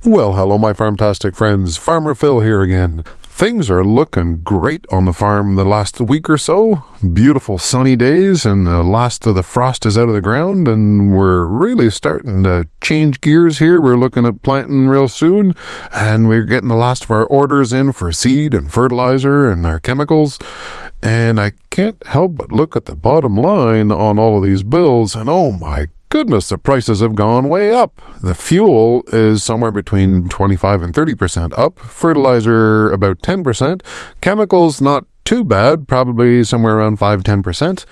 Well, hello, my farmtastic friends. Farmer Phil here again. Things are looking great on the farm the last week or so. Beautiful sunny days, and the last of the frost is out of the ground, and we're really starting to change gears here. We're looking at planting real soon, and we're getting the last of our orders in for seed and fertilizer and our chemicals. And I can't help but look at the bottom line on all of these bills, and oh my goodness, the prices have gone way up. The fuel is somewhere between 25 and 30% up. Fertilizer about 10%. Chemicals not too bad, probably somewhere around 5-10%.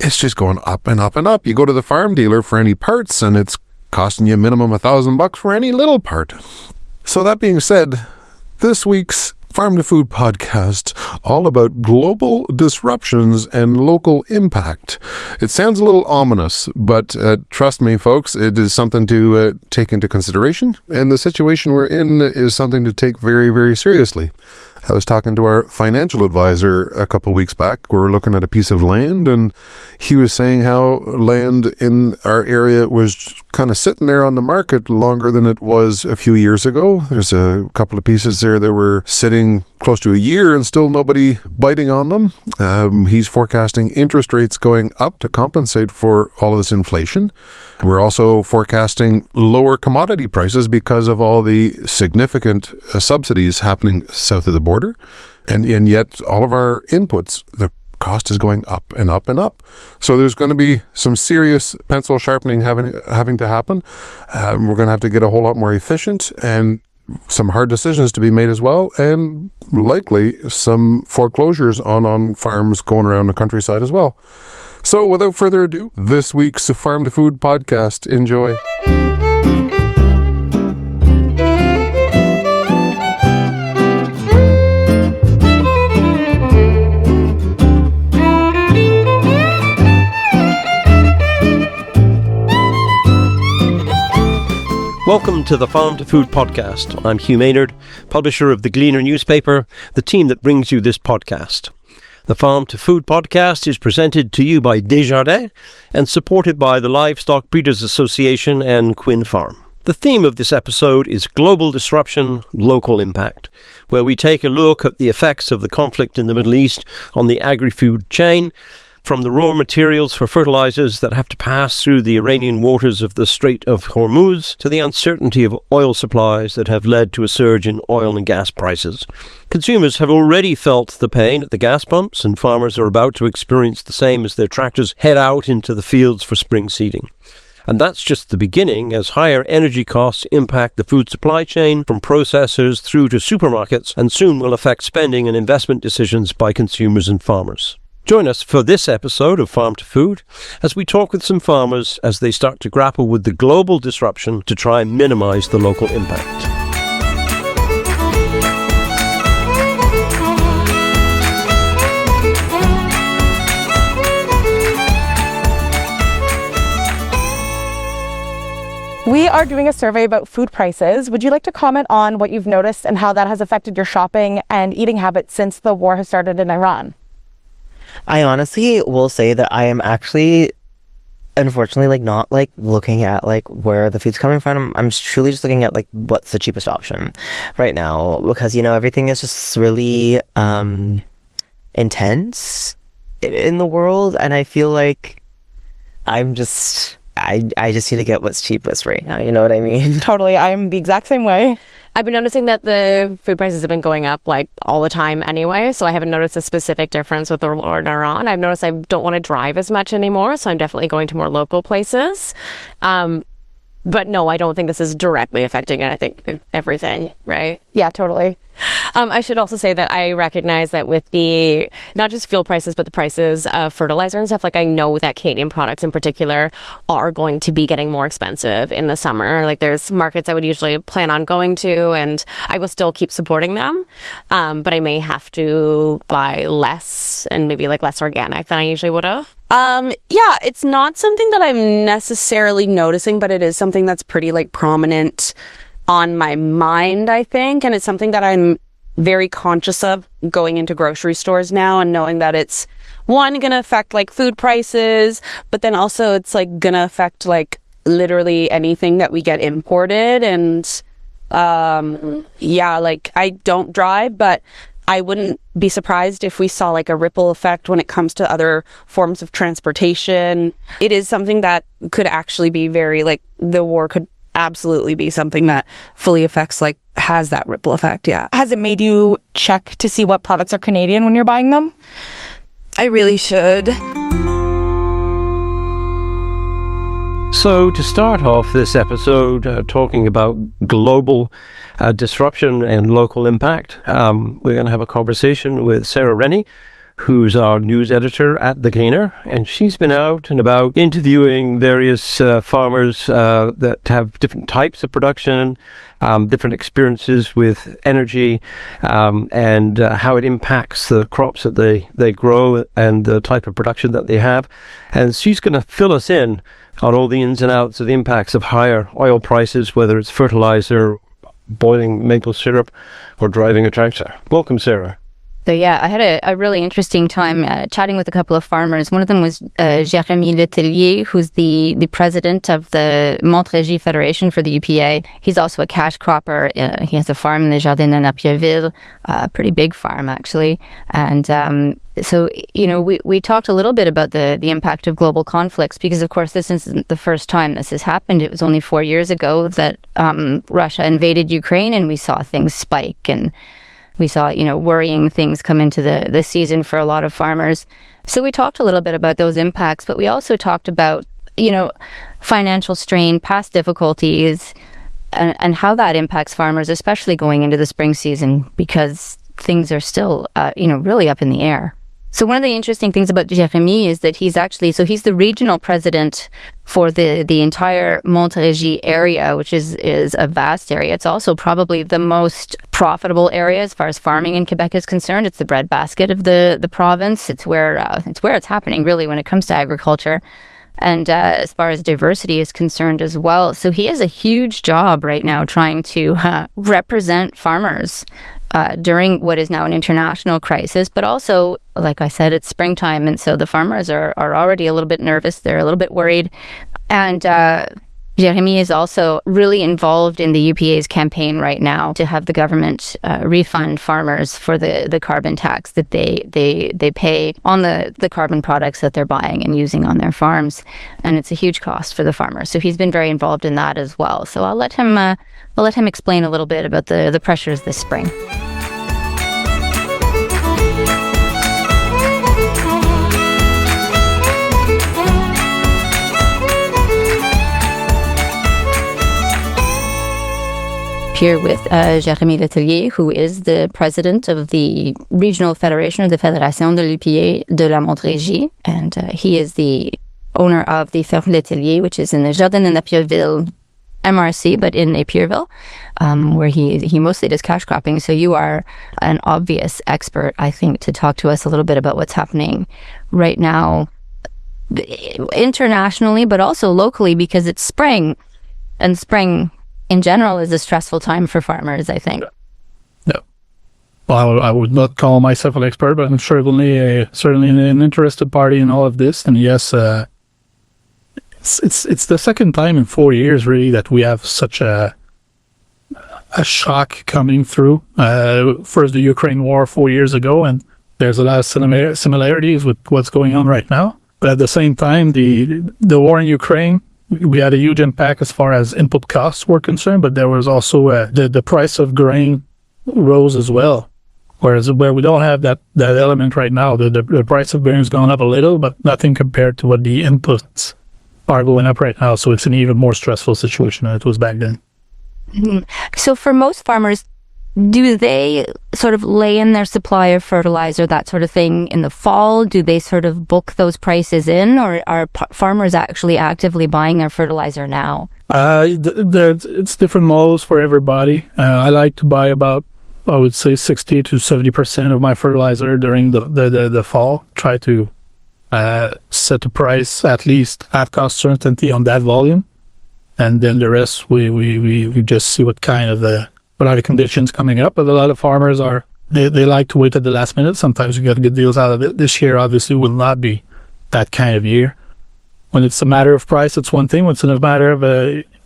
It's just going up and up and up. You go to the farm dealer for any parts and it's costing you minimum $1,000 for any little part. So that being said, this week's Farm to Food podcast, all about global disruptions and local impact. It sounds a little ominous, but trust me, folks, it is something to take into consideration, and the situation we're in is something to take very, very seriously. I was talking to our financial advisor a couple of weeks back. We were looking at a piece of land, and he was saying how land in our area was kind of sitting there on the market longer than it was a few years ago. There's a couple of pieces there that were sitting close to a year and still nobody biting on them. He's forecasting interest rates going up to compensate for all of this inflation. We're also forecasting lower commodity prices because of all the significant subsidies happening south of the border. And yet all of our inputs, the cost is going up and up and up. So there's going to be some serious pencil sharpening having to happen. We're going to have to get a whole lot more efficient, and some hard decisions to be made as well, and likely some foreclosures on farms going around the countryside as well. So without further ado, this week's Farm to Food podcast. Enjoy. Welcome to the Farm to Food podcast. I'm Hugh Maynard, publisher of the Gleaner newspaper, the team that brings you this podcast. The Farm to Food podcast is presented to you by Desjardins and supported by the Livestock Breeders Association and Quinn Farm. The theme of this episode is Global Disruption, Local Impact, where we take a look at the effects of the conflict in the Middle East on the agri-food chain, from the raw materials for fertilizers that have to pass through the Iranian waters of the Strait of Hormuz to the uncertainty of oil supplies that have led to a surge in oil and gas prices. Consumers have already felt the pain at the gas pumps, and farmers are about to experience the same as their tractors head out into the fields for spring seeding. And that's just the beginning, as higher energy costs impact the food supply chain from processors through to supermarkets, and soon will affect spending and investment decisions by consumers and farmers. Join us for this episode of Farm to Food as we talk with some farmers as they start to grapple with the global disruption to try and minimize the local impact. We are doing a survey about food prices. Would you like to comment on what you've noticed and how that has affected your shopping and eating habits since the war has started in Iran? I honestly will say that I am actually, unfortunately, not looking at where the food's coming from. I'm truly just looking at what's the cheapest option right now, because everything is just really intense in the world, and I feel like I just need to get what's cheapest right now. You know what I mean? Totally. I'm the exact same way. I've been noticing that the food prices have been going up all the time anyway, so I haven't noticed a specific difference with the war in Iran. I've noticed I don't want to drive as much anymore, so I'm definitely going to more local places. But no, I don't think this is directly affecting it. I think everything, right? Yeah, totally. I should also say that I recognize that with the, not just fuel prices, but the prices of fertilizer and stuff, I know that Canadian products in particular are going to be getting more expensive in the summer. There's markets I would usually plan on going to, and I will still keep supporting them. But I may have to buy less and maybe less organic than I usually would have. Yeah, it's not something that I'm necessarily noticing, but it is something that's pretty prominent on my mind, I think. And it's something that I'm very conscious of going into grocery stores now, and knowing that it's going to affect food prices, but then also it's going to affect literally anything that we get imported. And Yeah, like I don't drive, but I wouldn't be surprised if we saw like a ripple effect when it comes to other forms of transportation. It is something that could actually be very, like, the war could absolutely be something that fully affects, like, has that ripple effect. Yeah. Has it made you check to see what products are Canadian when you're buying them? I really should. So, to start off this episode, talking about global disruption and local impact, we're going to have a conversation with Sarah Rennie, who's our news editor at The Gleaner, and she's been out and about interviewing various farmers that have different types of production, different experiences with energy, and how it impacts the crops that they grow and the type of production that they have. And she's going to fill us in on all the ins and outs of the impacts of higher oil prices, whether it's fertilizer, boiling maple syrup, or driving a tractor. Welcome, Sarah. So yeah, I had a really interesting time chatting with a couple of farmers. One of them was Jérémie Letellier, who's the president of the Montérégie Federation for the UPA. He's also a cash cropper. He has a farm in Desjardins and Napierville, a pretty big farm actually. And so, you know, we talked a little bit about the impact of global conflicts, because of course this isn't the first time this has happened. It was only 4 years ago that Russia invaded Ukraine, and we saw things spike, and we saw, you know, worrying things come into the season for a lot of farmers. So we talked a little bit about those impacts, but we also talked about, you know, financial strain, past difficulties, and how that impacts farmers, especially going into the spring season, because things are still, you know, really up in the air. So one of the interesting things about Jérémie is that he's the regional president for the entire Montérégie area, which is a vast area. It's also probably the most profitable area as far as farming in Quebec is concerned. It's the breadbasket of the province. It's where it's happening really when it comes to agriculture. And as far as diversity is concerned as well. So he has a huge job right now trying to represent farmers during what is now an international crisis. But also, like I said, it's springtime, and so the farmers are already a little bit nervous. They're a little bit worried. And Jérémie is also really involved in the UPA's campaign right now to have the government refund farmers for the carbon tax that they pay on the carbon products that they're buying and using on their farms. And it's a huge cost for the farmers. So he's been very involved in that as well. So I'll let him explain a little bit about the pressures this spring. Here with Jérémie Letellier, who is the president of the Regional Federation of the Fédération de l'UPA de la Montérégie, and he is the owner of the Ferme Letellier, which is in the Desjardins and Napierville MRC, but in Napierville, where he mostly does cash cropping. So you are an obvious expert, I think, to talk to us a little bit about what's happening right now internationally, but also locally, because it's spring, and spring in general is a stressful time for farmers, I think. No. Well, I would not call myself an expert, but I'm certainly an interested party in all of this. And yes, it's the second time in 4 years, really, that we have such a shock coming through. First, the Ukraine war 4 years ago, and there's a lot of similarities with what's going on right now. But at the same time, the war in Ukraine, we had a huge impact as far as input costs were concerned, but there was also the price of grain rose as well. Whereas where we don't have that element right now, the price of grain has gone up a little, but nothing compared to what the inputs are going up right now. So it's an even more stressful situation than it was back then. Mm-hmm. So for most farmers, do they sort of lay in their supply of fertilizer, that sort of thing, in the fall? Do they sort of book those prices in, or are farmers actually actively buying their fertilizer now? It's different models for everybody. I like to buy about, I would say, 60 to 70% of my fertilizer during the fall. Try to set a price at least at cost certainty on that volume, and then the rest we just see what are the conditions coming up. But a lot of farmers they like to wait at the last minute. Sometimes you get good deals out of it. This year obviously will not be that kind of year. When it's a matter of price, it's one thing. When it's a matter of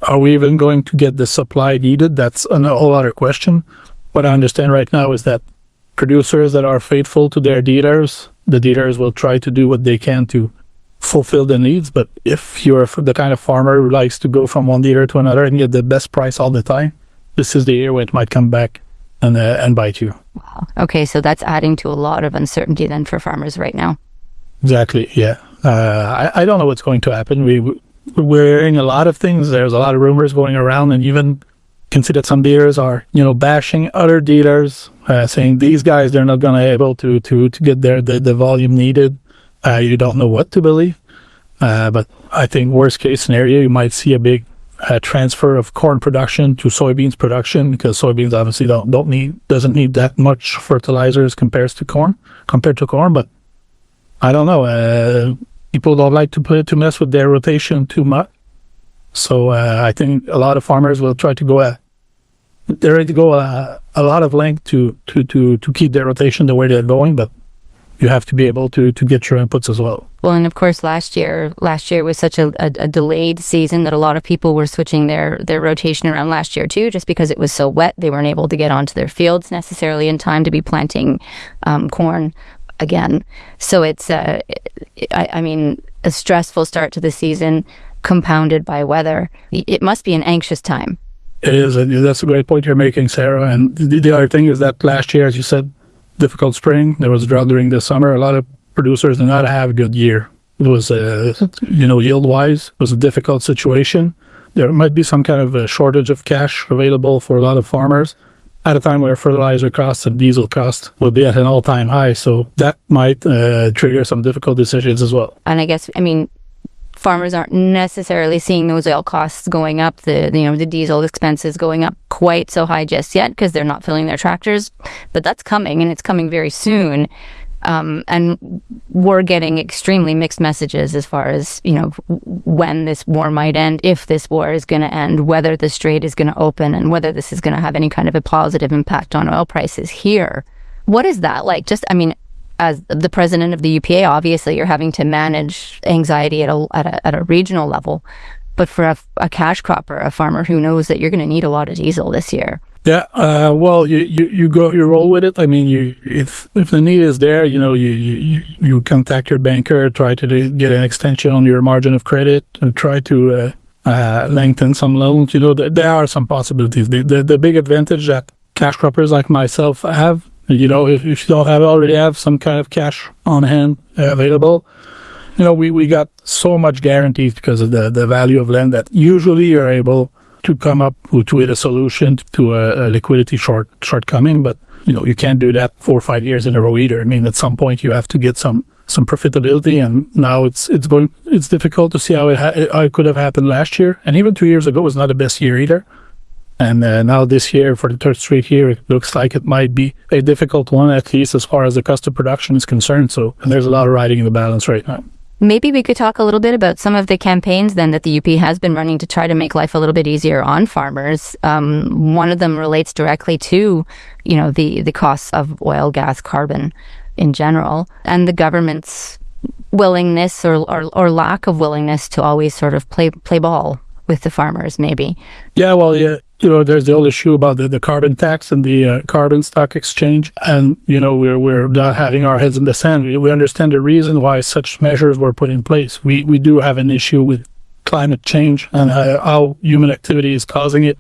are we even going to get the supply needed? That's a whole other question. What I understand right now is that producers that are faithful to their dealers, the dealers will try to do what they can to fulfill the needs. But if you're the kind of farmer who likes to go from one dealer to another and get the best price all the time, this is the year when it might come back and bite you. Wow. Okay, so that's adding to a lot of uncertainty then for farmers right now. Exactly, yeah. I don't know what's going to happen. We're hearing a lot of things. There's a lot of rumors going around, and even can see that some dealers are, bashing other dealers, saying these guys, they're not going to be able to get the volume needed. You don't know what to believe. But I think worst case scenario, you might see a big transfer of corn production to soybeans production, because soybeans obviously doesn't need that much fertilizers compared to corn. But I don't know. People don't like to mess with their rotation too much. So I think a lot of farmers will try to go. They're ready to go a lot of length to keep their rotation the way they're going, but you have to be able to get your inputs as well. Well, and of course, last year was such a delayed season that a lot of people were switching their rotation around last year too, just because it was so wet. They weren't able to get onto their fields necessarily in time to be planting corn again. So it's, I mean, a stressful start to the season compounded by weather. It must be an anxious time. It is. That's a great point you're making, Sarah. And the other thing is that last year, as you said, difficult spring. There was drought during the summer. A lot of producers did not have a good year. It was, yield-wise, it was a difficult situation. There might be some kind of a shortage of cash available for a lot of farmers at a time where fertilizer costs and diesel costs will be at an all-time high. So that might trigger some difficult decisions as well. And I guess, farmers aren't necessarily seeing those oil costs going up, the diesel expenses going up quite so high just yet, because they're not filling their tractors. But that's coming, and it's coming very soon. And we're getting extremely mixed messages as far as, when this war might end, if this war is going to end, whether the strait is going to open, and whether this is going to have any kind of a positive impact on oil prices here. What is that like? As the president of the UPA, obviously you're having to manage anxiety at a regional level, but for a cash cropper, a farmer who knows that you're going to need a lot of diesel this year. Yeah, well, you roll with it. I mean, if the need is there, you contact your banker, try to get an extension on your margin of credit, and try to lengthen some loans. There are some possibilities. The big advantage that cash croppers like myself have, if you don't already have some kind of cash on hand available, we got so much guarantees because of the value of land that usually you're able to come up with a solution to a liquidity shortcoming. But you can't do that 4 or 5 years in a row either. I mean, at some point you have to get some profitability, and now it's difficult to see how it could have happened last year, and even 2 years ago was not the best year either. And now this year, for the third straight year, it looks like it might be a difficult one, at least as far as the cost of production is concerned. So there's a lot of riding in the balance right now. Maybe we could talk a little bit about some of the campaigns then that the UP has been running to try to make life a little bit easier on farmers. One of them relates directly to, the costs of oil, gas, carbon in general, and the government's willingness or lack of willingness to always sort of play ball with the farmers, maybe. Yeah, well, yeah. There's the whole issue about the carbon tax and the carbon stock exchange. And, we're not having our heads in the sand. We understand the reason why such measures were put in place. We do have an issue with climate change and how human activity is causing it.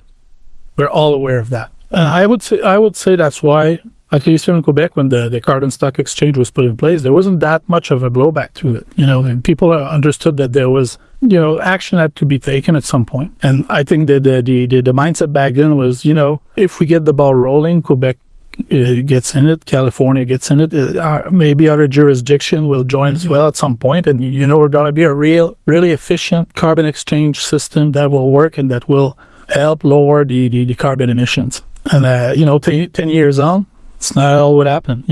We're all aware of that. And I would say that's why, at least here in Quebec, when the carbon stock exchange was put in place, there wasn't that much of a blowback to it. And people understood that there was, action had to be taken at some point. And I think that the mindset back then was, if we get the ball rolling, Quebec gets in it, California gets in it, maybe other jurisdiction will join as well at some point. And, we're going to be a really efficient carbon exchange system that will work and that will help lower the carbon emissions. And, 10 years on, it's not all what happened.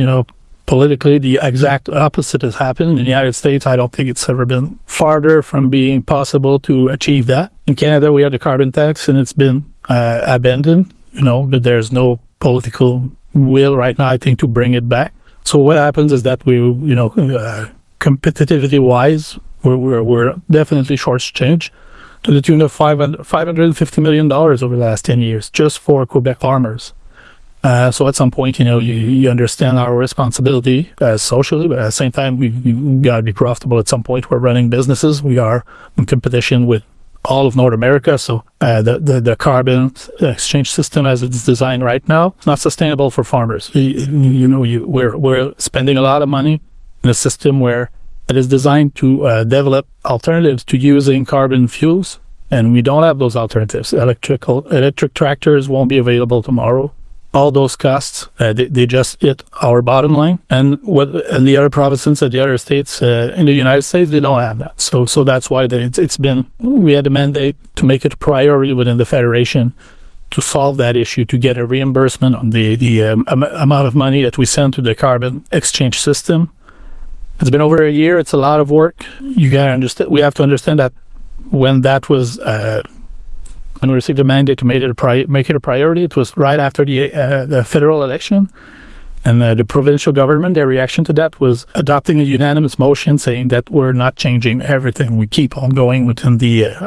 Politically, the exact opposite has happened. In the United States, I don't think it's ever been farther from being possible to achieve that. In Canada, we had the carbon tax, and it's been abandoned, but there's no political will right now, I think, to bring it back. So what happens is that we, competitivity-wise, we're definitely shortchanged to the tune of $550 million over the last 10 years just for Quebec farmers. So at some point, you understand our responsibility socially, but at the same time, we got to be profitable at some point. We're running businesses. We are in competition with all of North America. So the carbon exchange system as it's designed right now, it's not sustainable for farmers. We're spending a lot of money in a system where it is designed to develop alternatives to using carbon fuels, and we don't have those alternatives. Electric tractors won't be available tomorrow. All those costs, they just hit our bottom line. And the other provinces and the other states in the United States, they don't have that. So that's why we had a mandate to make it a priority within the Federation to solve that issue, to get a reimbursement on the amount of money that we send to the carbon exchange system. It's been over a year. It's a lot of work. We have to understand that when that was... when we received a mandate to make it a priority, it was right after the federal election. And the provincial government, their reaction to that was adopting a unanimous motion saying that we're not changing everything. We keep on going within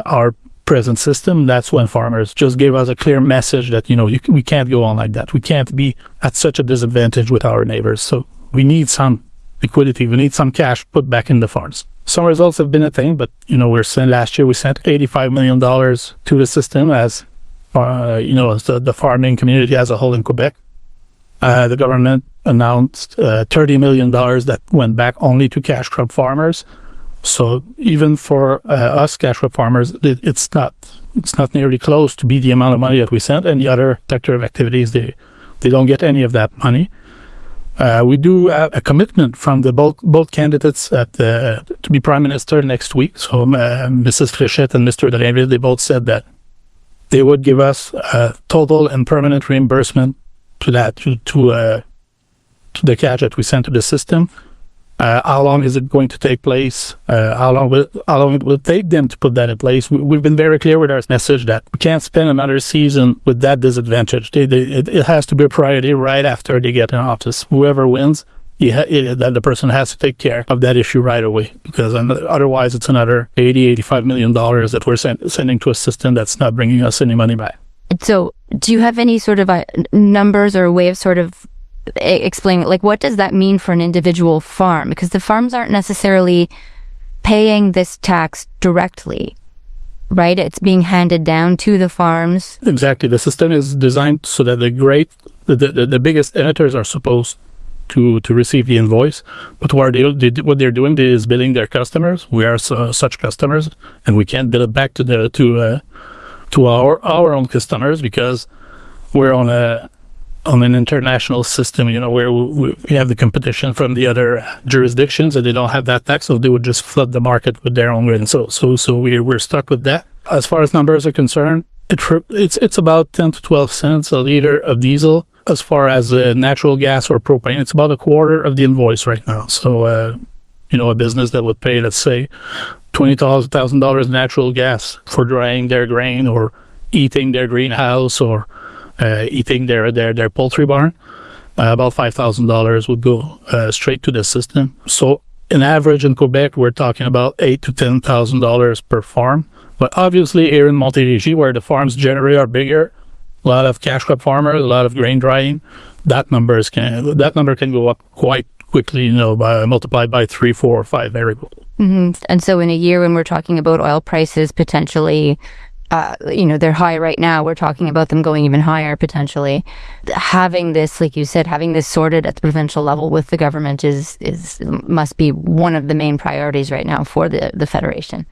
our present system. That's when farmers just gave us a clear message that, we can't go on like that. We can't be at such a disadvantage with our neighbors. So we need some liquidity. We need some cash put back in the farms. Some results have been attained, but last year we sent $85 million to the system as the farming community as a whole in Quebec. The government announced $30 million that went back only to cash crop farmers. So even for us cash crop farmers, it's not nearly close to be the amount of money that we sent. And the other sector of activities, they don't get any of that money. We do have a commitment from both candidates to be Prime Minister next week. So Mrs. Fréchette and Mr. Reid, they both said that they would give us a total and permanent reimbursement to the cash that we sent to the system. How long is it going to take place? How long it will take them to put that in place? We've been very clear with our message that we can't spend another season with that disadvantage. It has to be a priority right after they get in office. Whoever wins, the person has to take care of that issue right away, because otherwise it's another $85 million that we're sending to a system that's not bringing us any money back. So do you have any sort of numbers or a way of sort of explain, what does that mean for an individual farm? Because the farms aren't necessarily paying this tax directly, right? It's being handed down to the farms. Exactly. The system is designed so that the biggest emitters are supposed to receive the invoice, but what they're doing is billing their customers. We are such customers, and we can't bill it back to our own customers because we're on an international system, where we have the competition from the other jurisdictions, and they don't have that tax, so they would just flood the market with their own grain. So we're stuck with that. As far as numbers are concerned, it's about 10 to 12 cents a liter of diesel. As far as natural gas or propane, it's about a quarter of the invoice right now. So, a business that would pay, let's say, $20,000 natural gas for drying their grain or heating their greenhouse or eating their poultry barn, about $5,000 would go straight to the system. So in average in Quebec, we're talking about $8,000 to $10,000 per farm. But obviously here in Montérégie, where the farms generally are bigger, a lot of cash crop farmers, a lot of grain drying, that number can go up quite quickly, multiplied by 3, 4, or 5 variables. Mm-hmm. And so in a year when we're talking about oil prices potentially, they're high right now. We're talking about them going even higher potentially. Having this, like you said, having this sorted at the provincial level with the government must be one of the main priorities right now for the Federation.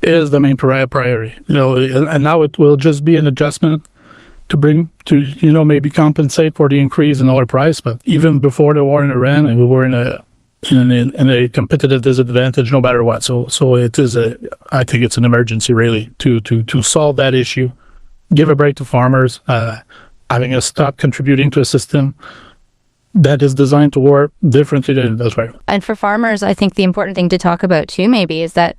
It is the main priority, and now it will just be an adjustment to maybe compensate for the increase in oil price. But even before the war in Iran, we were in a competitive disadvantage no matter what. So it is I think it's an emergency really to solve that issue, give a break to farmers, having us stop contributing to a system that is designed to work differently than it does right now. And for farmers, I think the important thing to talk about too maybe is that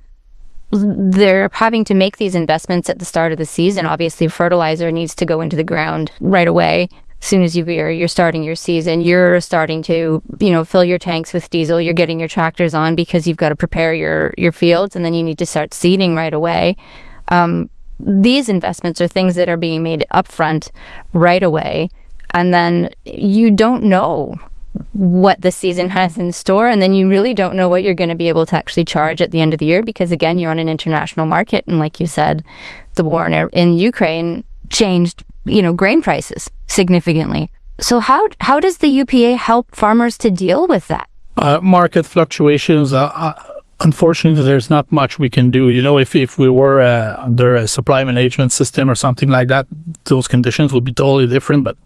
they're having to make these investments at the start of the season. Obviously, fertilizer needs to go into the ground right away. soon as you're starting your season, you're starting to, fill your tanks with diesel, you're getting your tractors on because you've got to prepare your fields, and then you need to start seeding right away. These investments are things that are being made upfront right away, and then you don't know what the season has in store, and then you really don't know what you're going to be able to actually charge at the end of the year, because again, you're on an international market, and like you said, the war in Ukraine changed grain prices significantly. So how does the UPA help farmers to deal with that? Market fluctuations, unfortunately, there's not much we can do. If we were under a supply management system or something like that, those conditions would be totally different. But,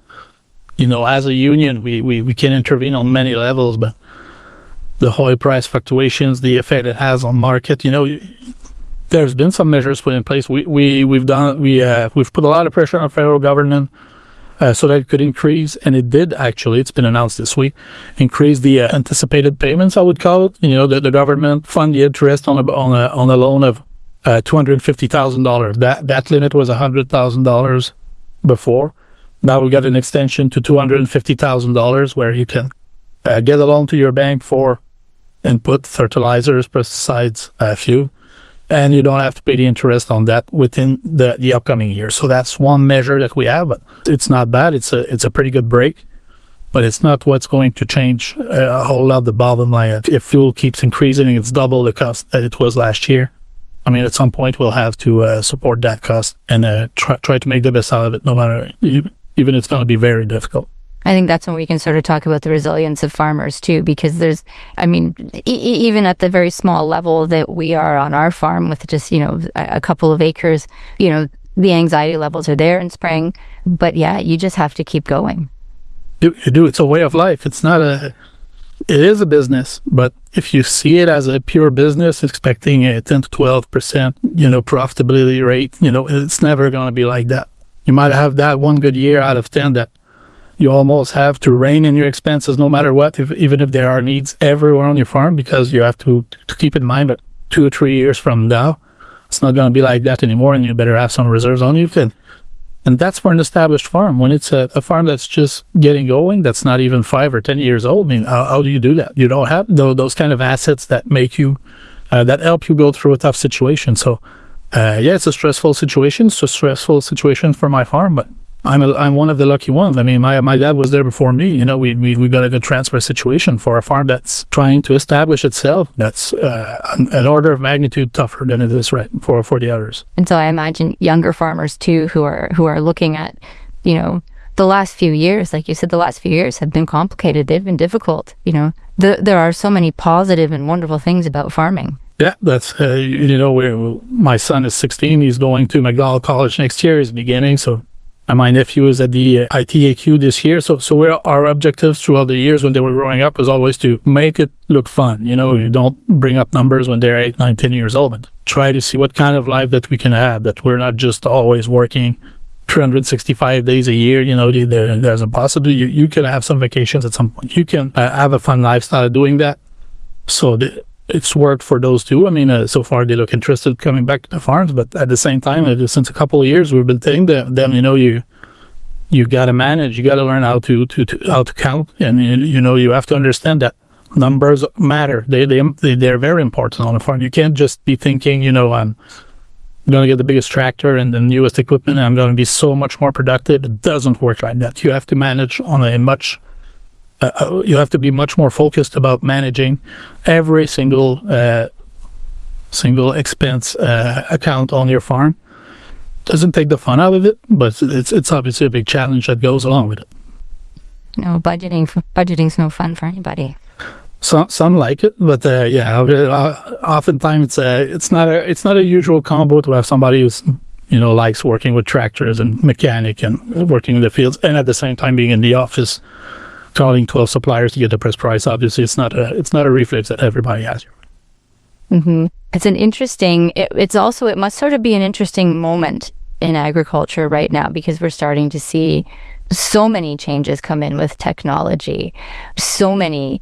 as a union, we can intervene on many levels. But the oil price fluctuations, the effect it has on market, there's been some measures put in place. We've put a lot of pressure on federal government so that it could increase, and it did actually. It's been announced this week, increase the anticipated payments, I would call it. The government fund the interest on a loan of $250,000. That limit was $100,000 before. Now we got an extension to $250,000, where you can get a loan to your bank for input, fertilizers, pesticides, fuel. And you don't have to pay the interest on that within the upcoming year. So that's one measure that we have, but it's not bad. It's a pretty good break, but it's not what's going to change a whole lot the bottom line. If fuel keeps increasing, it's double the cost that it was last year. I mean, at some point we'll have to support that cost and try to make the best out of it, no matter, even it's going to be very difficult. I think that's when we can sort of talk about the resilience of farmers too, because there's, even at the very small level that we are on our farm with just, a couple of acres, the anxiety levels are there in spring, but yeah, you just have to keep going. You do. It's a way of life. It is a business, but if you see it as a pure business, expecting a 10 to 12%, profitability rate, it's never going to be like that. You might have that one good year out of 10 that you almost have to rein in your expenses no matter what, even if there are needs everywhere on your farm, because you have to keep in mind that 2 or 3 years from now, it's not going to be like that anymore, and you better have some reserves on you. And that's for an established farm. When it's a farm that's just getting going, that's not even 5 or 10 years old, how do you do that? You don't have those kind of assets that make you, that help you go through a tough situation. So, it's a stressful situation. It's a stressful situation for my farm, but I'm one of the lucky ones. My dad was there before me. We got a good transfer situation for a farm that's trying to establish itself. That's an order of magnitude tougher than it is for the others. And so I imagine younger farmers too, who are looking at, the last few years, like you said, the last few years have been complicated. They've been difficult. There are so many positive and wonderful things about farming. Yeah, that's, my son is 16. He's going to McDonald College next year. He's beginning, so. And my nephew is at the ITAQ this year. So our objectives throughout the years when they were growing up was always to make it look fun. You don't bring up numbers when they're 8, 9, 10 years old, but try to see what kind of life that we can have, that we're not just always working 365 days a year. There's a possibility you can have some vacations at some point. You can have a fun lifestyle doing that. So it's worked for those two. So far they look interested coming back to the farms, but at the same time, since a couple of years, we've been saying to them, you got to manage, you got to learn how to count, and you have to understand that numbers matter. They're very important on a farm. You can't just be thinking, I'm going to get the biggest tractor and the newest equipment, and I'm going to be so much more productive. It doesn't work like that. You have to manage on you have to be much more focused about managing every single expense account on your farm. Doesn't take the fun out of it, but it's obviously a big challenge that goes along with it. No, budgeting's no fun for anybody. Some like it, but oftentimes it's not a usual combo to have somebody who's likes working with tractors and mechanic and working in the fields, and at the same time being in the office calling 12 suppliers to get the best price. Obviously, it's not a reflex that everybody has. Mm-hmm. It's an interesting. It must sort of be an interesting moment in agriculture right now, because we're starting to see so many changes come in with technology, so many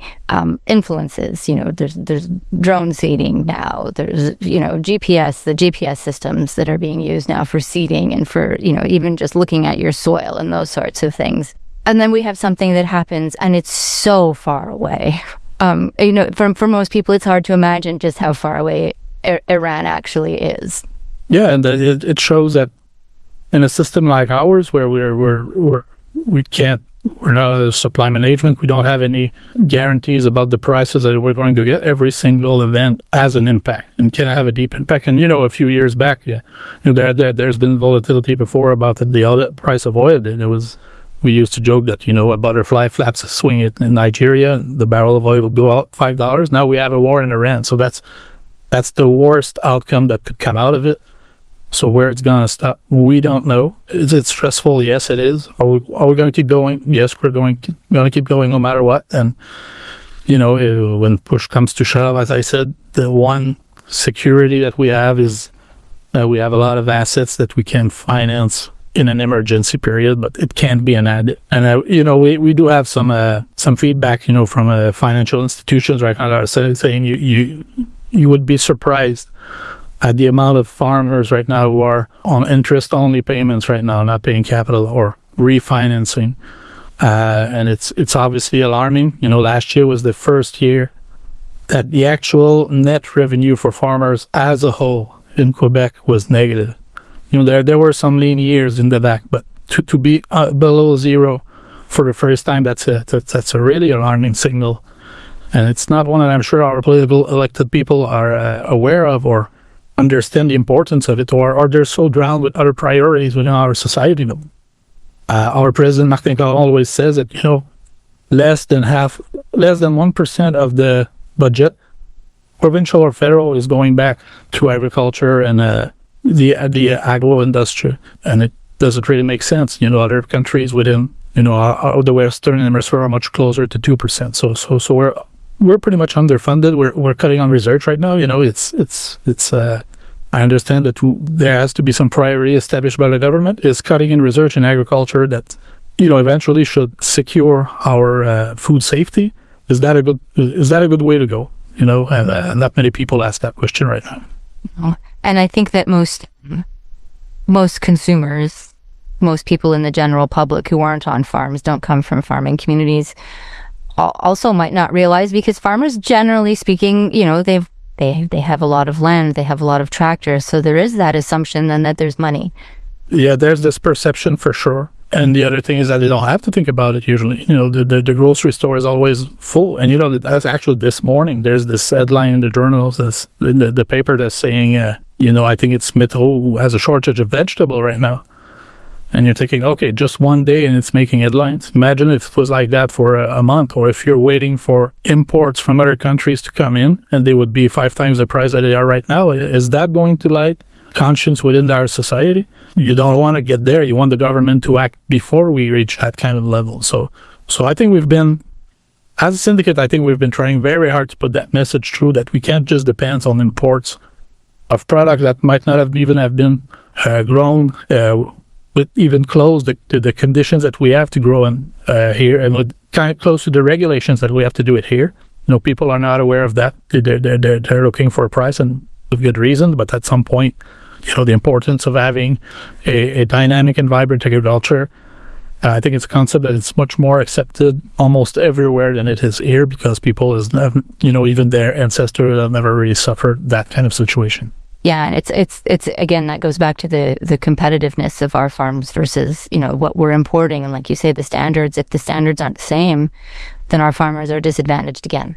influences. There's drone seeding now. There's the GPS systems that are being used now for seeding and for even just looking at your soil and those sorts of things. And then we have something that happens and it's so far away. You know, for most people, it's hard to imagine just how far away Iran actually is. Yeah, and it shows that in a system like ours, where we're not a supply management, we don't have any guarantees about the prices that we're going to get. Every single event has an impact and can have a deep impact. And a few years back, there's been volatility before about the oil price of oil. And we used to joke that a butterfly flaps a swing in Nigeria, the barrel of oil will go out $5. Now we have a war in Iran, so that's the worst outcome that could come out of it. So where it's going to stop, we don't know. Is it stressful? Yes, it is. Are we going to keep going? Yes, we're going to keep going no matter what. And, when push comes to shove, as I said, the one security that we have is that we have a lot of assets that we can finance in an emergency period, but it can't be an added. And, we do have some feedback, from financial institutions right now that are saying you would be surprised at the amount of farmers right now who are on interest-only payments right now, not paying capital or refinancing. And it's obviously alarming. Last year was the first year that the actual net revenue for farmers as a whole in Quebec was negative. There were some lean years in the back, but to be below zero for the first time, that's a really alarming signal. And it's not one that I'm sure our political elected people are aware of or understand the importance of it, or they're so drowned with other priorities within our society. Our president, Martin Callan, always says that, less than 1% of the budget, provincial or federal, is going back to agriculture and the agro industry. And it doesn't really make sense. Other countries within, the Western Hemisphere are much closer to 2%. So we're pretty much underfunded. We're cutting on research right now. I understand that there has to be some priority established by the government. Is cutting in research in agriculture that eventually should secure our food safety. Is that a good way to go? And not many people ask that question right now. And I think that most consumers, most people in the general public who aren't on farms, don't come from farming communities, also might not realize, because farmers, generally speaking, they have a lot of land, they have a lot of tractors, so there is that assumption then that there's money. Yeah, there's this perception for sure. And the other thing is that they don't have to think about it usually. The grocery store is always full. And that's actually this morning, there's this headline in the journals, in the paper, that's saying, I think it's Metro who has a shortage of vegetable right now. And you're thinking, okay, just one day and it's making headlines. Imagine if it was like that for a month, or if you're waiting for imports from other countries to come in and they would be 5 times the price that they are right now. Is that going to light conscience within our society? You don't want to get there. You want the government to act before we reach that kind of level. So I think as a syndicate, we've been trying very hard to put that message through, that we can't just depend on imports of products that might not have been grown with even close to the conditions that we have to grow in here, and with kind of close to the regulations that we have to do it here. People are not aware of that. They're looking for a price, and with good reason. But at some point, the importance of having a dynamic and vibrant agriculture, I think it's a concept that it's much more accepted almost everywhere than it is here, because people even their ancestors have never really suffered that kind of situation. Yeah, and it's again, that goes back to the competitiveness of our farms versus what we're importing, and like you say, the standards. If the standards aren't the same, then our farmers are disadvantaged again.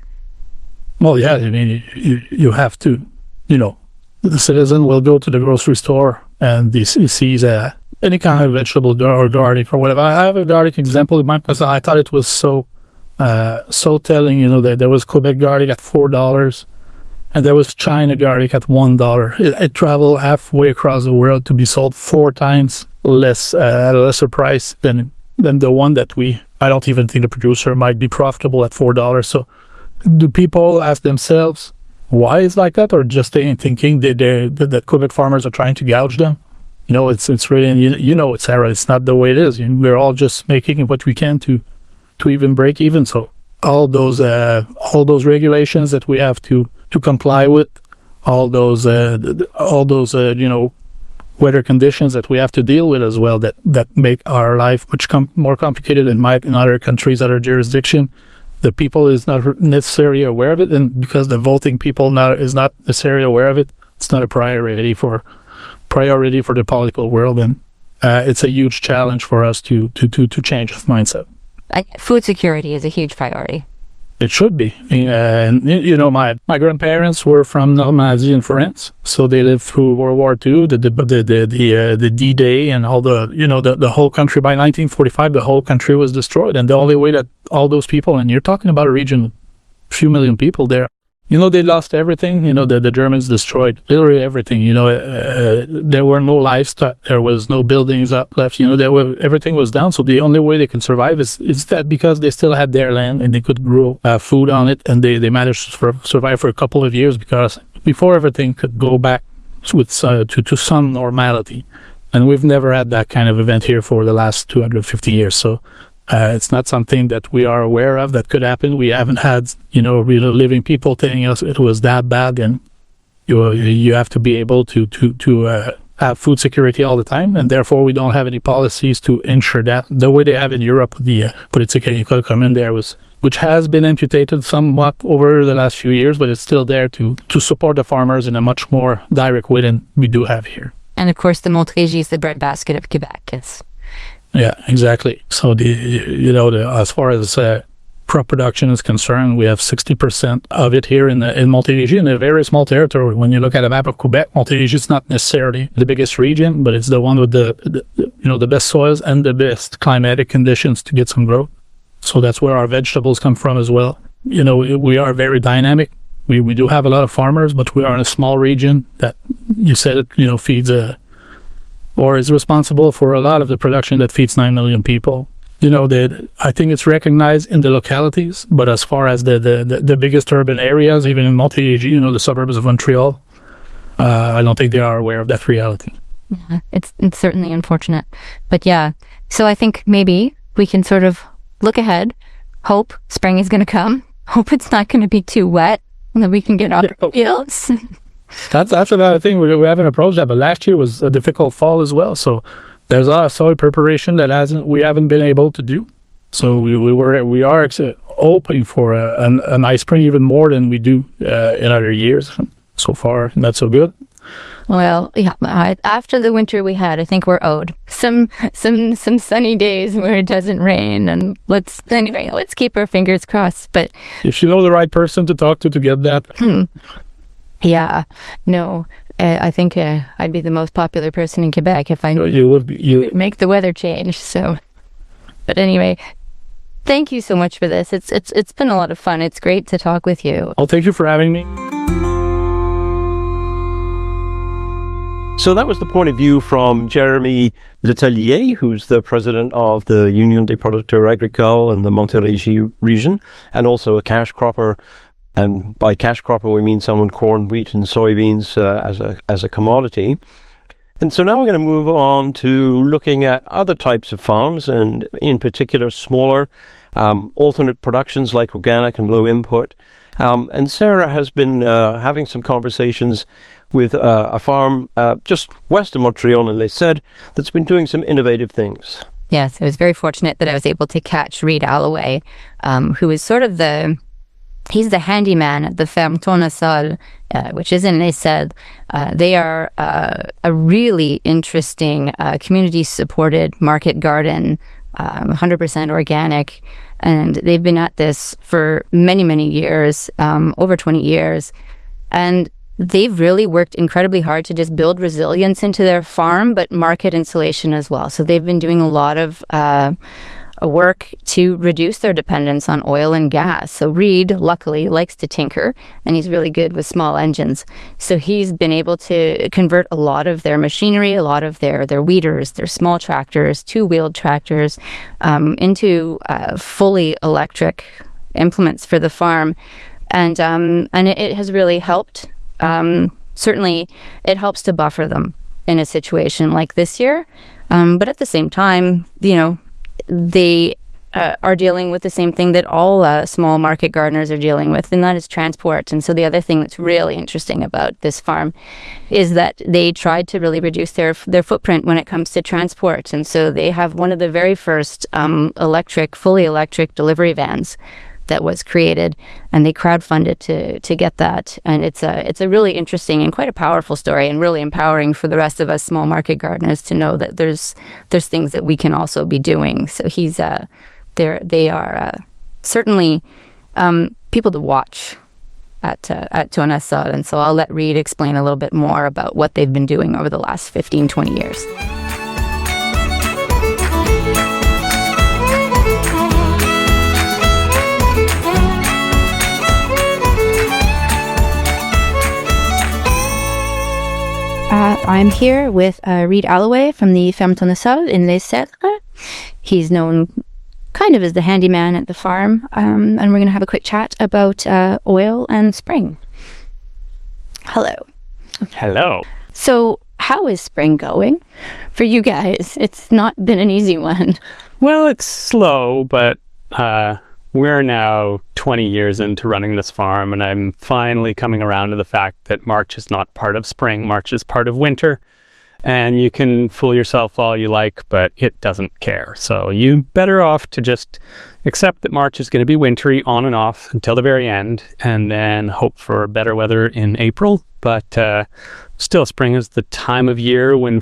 Well, yeah, you have to, the citizen will go to the grocery store and he sees any kind of vegetable or garlic or whatever. I have a garlic example in mind because I thought it was so telling. That there was Quebec garlic at $4. And there was China garlic at $1. It traveled halfway across the world to be sold 4 times less at a lesser price than the one that I don't even think the producer might be profitable at $4. So do people ask themselves why it's like that, or just thinking that Quebec farmers are trying to gouge them? It's really, Sarah, it's not the way it is. We're all just making what we can to even break even. So all those regulations that we have to comply with, all those weather conditions that we have to deal with as well that make our life much more complicated than in other countries, other jurisdiction. The people is not necessarily aware of it, and because the voting people is not necessarily aware of it, it's not a priority for the political world, and it's a huge challenge for us to change that mindset. Food security is a huge priority. It should be. And my grandparents were from Normandy in France, so they lived through World War II, the D-Day, and all the whole country. By 1945, the whole country was destroyed, and the only way that all those people, and you're talking about a region with a few million people there, they lost everything. The Germans destroyed literally everything. There were no livestock, there was no buildings up left. Everything was down. So the only way they can survive is that because they still had their land and they could grow food on it, and they managed to survive for a couple of years because before everything could go back with to some normality. And we've never had that kind of event here for the last 250 years. So it's not something that we are aware of that could happen. We haven't had, real living people telling us it was that bad, and you have to be able to have food security all the time, and therefore we don't have any policies to ensure that. The way they have in Europe, the politique agricole commune there which has been amputated somewhat over the last few years, but it's still there to support the farmers in a much more direct way than we do have here. And of course, the Montérégie is the breadbasket of Quebec. Yeah, exactly. So as far as crop production is concerned, we have 60% of it here in Montérégie, in a very small territory. When you look at a map of Quebec, Montérégie is not necessarily the biggest region, but it's the one with the best soils and the best climatic conditions to get some growth. So that's where our vegetables come from as well. We are very dynamic. We do have a lot of farmers, but we are in a small region that you said it, feeds or is responsible for a lot of the production that feeds 9 million people. I think it's recognized in the localities, but as far as the biggest urban areas, even in Montérégie, the suburbs of Montreal, I don't think they are aware of that reality. Yeah, it's certainly unfortunate. But yeah, so I think maybe we can sort of look ahead, hope spring is going to come, hope it's not going to be too wet, and that we can get off the fields. That's another thing. We haven't approached that, but last year was a difficult fall as well. So there's a lot of soil preparation that we haven't been able to do. So we are hoping for a nice spring, even more than we do in other years. So far, not so good. Well, yeah. After the winter we had, I think we're owed some sunny days where it doesn't rain, and let's keep our fingers crossed. But if you know the right person to talk to get that. Yeah, no, I think I'd be the most popular person in Quebec if I you make the weather change. So, but anyway, thank you so much for this. It's been a lot of fun. It's great to talk with you. Well, thank you for having me. So that was the point of view from Jérémie Letellier, who's the president of the Union des Producteurs Agricoles in the Montérégie region, and also a cash cropper. And by cash cropper, we mean someone corn, wheat, and soybeans as a commodity. And so now we're going to move on to looking at other types of farms, and in particular, smaller alternate productions like organic and low input. And Sarah has been having some conversations with a farm just west of Montreal in Les Cèdres that's been doing some innovative things. Yes, I was very fortunate that I was able to catch Reid Alloway, who is sort of he's the handyman at the Ferme Tourne-Sol, which is in Les Cèdres. They are a really interesting community-supported market garden, 100% organic, and they've been at this for many, many years, over 20 years, and they've really worked incredibly hard to just build resilience into their farm, but market insulation as well. So they've been doing a lot of work to reduce their dependence on oil and gas. So Reid, luckily, likes to tinker, and he's really good with small engines. So he's been able to convert a lot of their machinery, a lot of their weeders, their small tractors, two-wheeled tractors, into fully electric implements for the farm. And it has really helped. Certainly, it helps to buffer them in a situation like this year. But at the same time, they are dealing with the same thing that all small market gardeners are dealing with, and that is transport. And so the other thing that's really interesting about this farm is that they tried to really reduce their footprint when it comes to transport. And so they have one of the very first fully electric delivery vans that was created, and they crowdfunded to get that. And it's a really interesting and quite a powerful story, and really empowering for the rest of us small market gardeners to know that there's things that we can also be doing. So they are certainly people to watch at Tourne-Sol. And so I'll let Reid explain a little bit more about what they've been doing over the last 15-20 years. I'm here with Reid Alloway from the Ferme Tourne-Sol in Les Cèdres. He's known kind of as the handyman at the farm, and we're going to have a quick chat about oil and spring. Hello. Hello. So how is spring going for you guys? It's not been an easy one. Well, it's slow, but we're now 20 years into running this farm, and I'm finally coming around to the fact that March is not part of spring. March is part of winter, and you can fool yourself all you like, but it doesn't care. So you better off to just accept that March is going to be wintry on and off until the very end, and then hope for better weather in April. But still, spring is the time of year when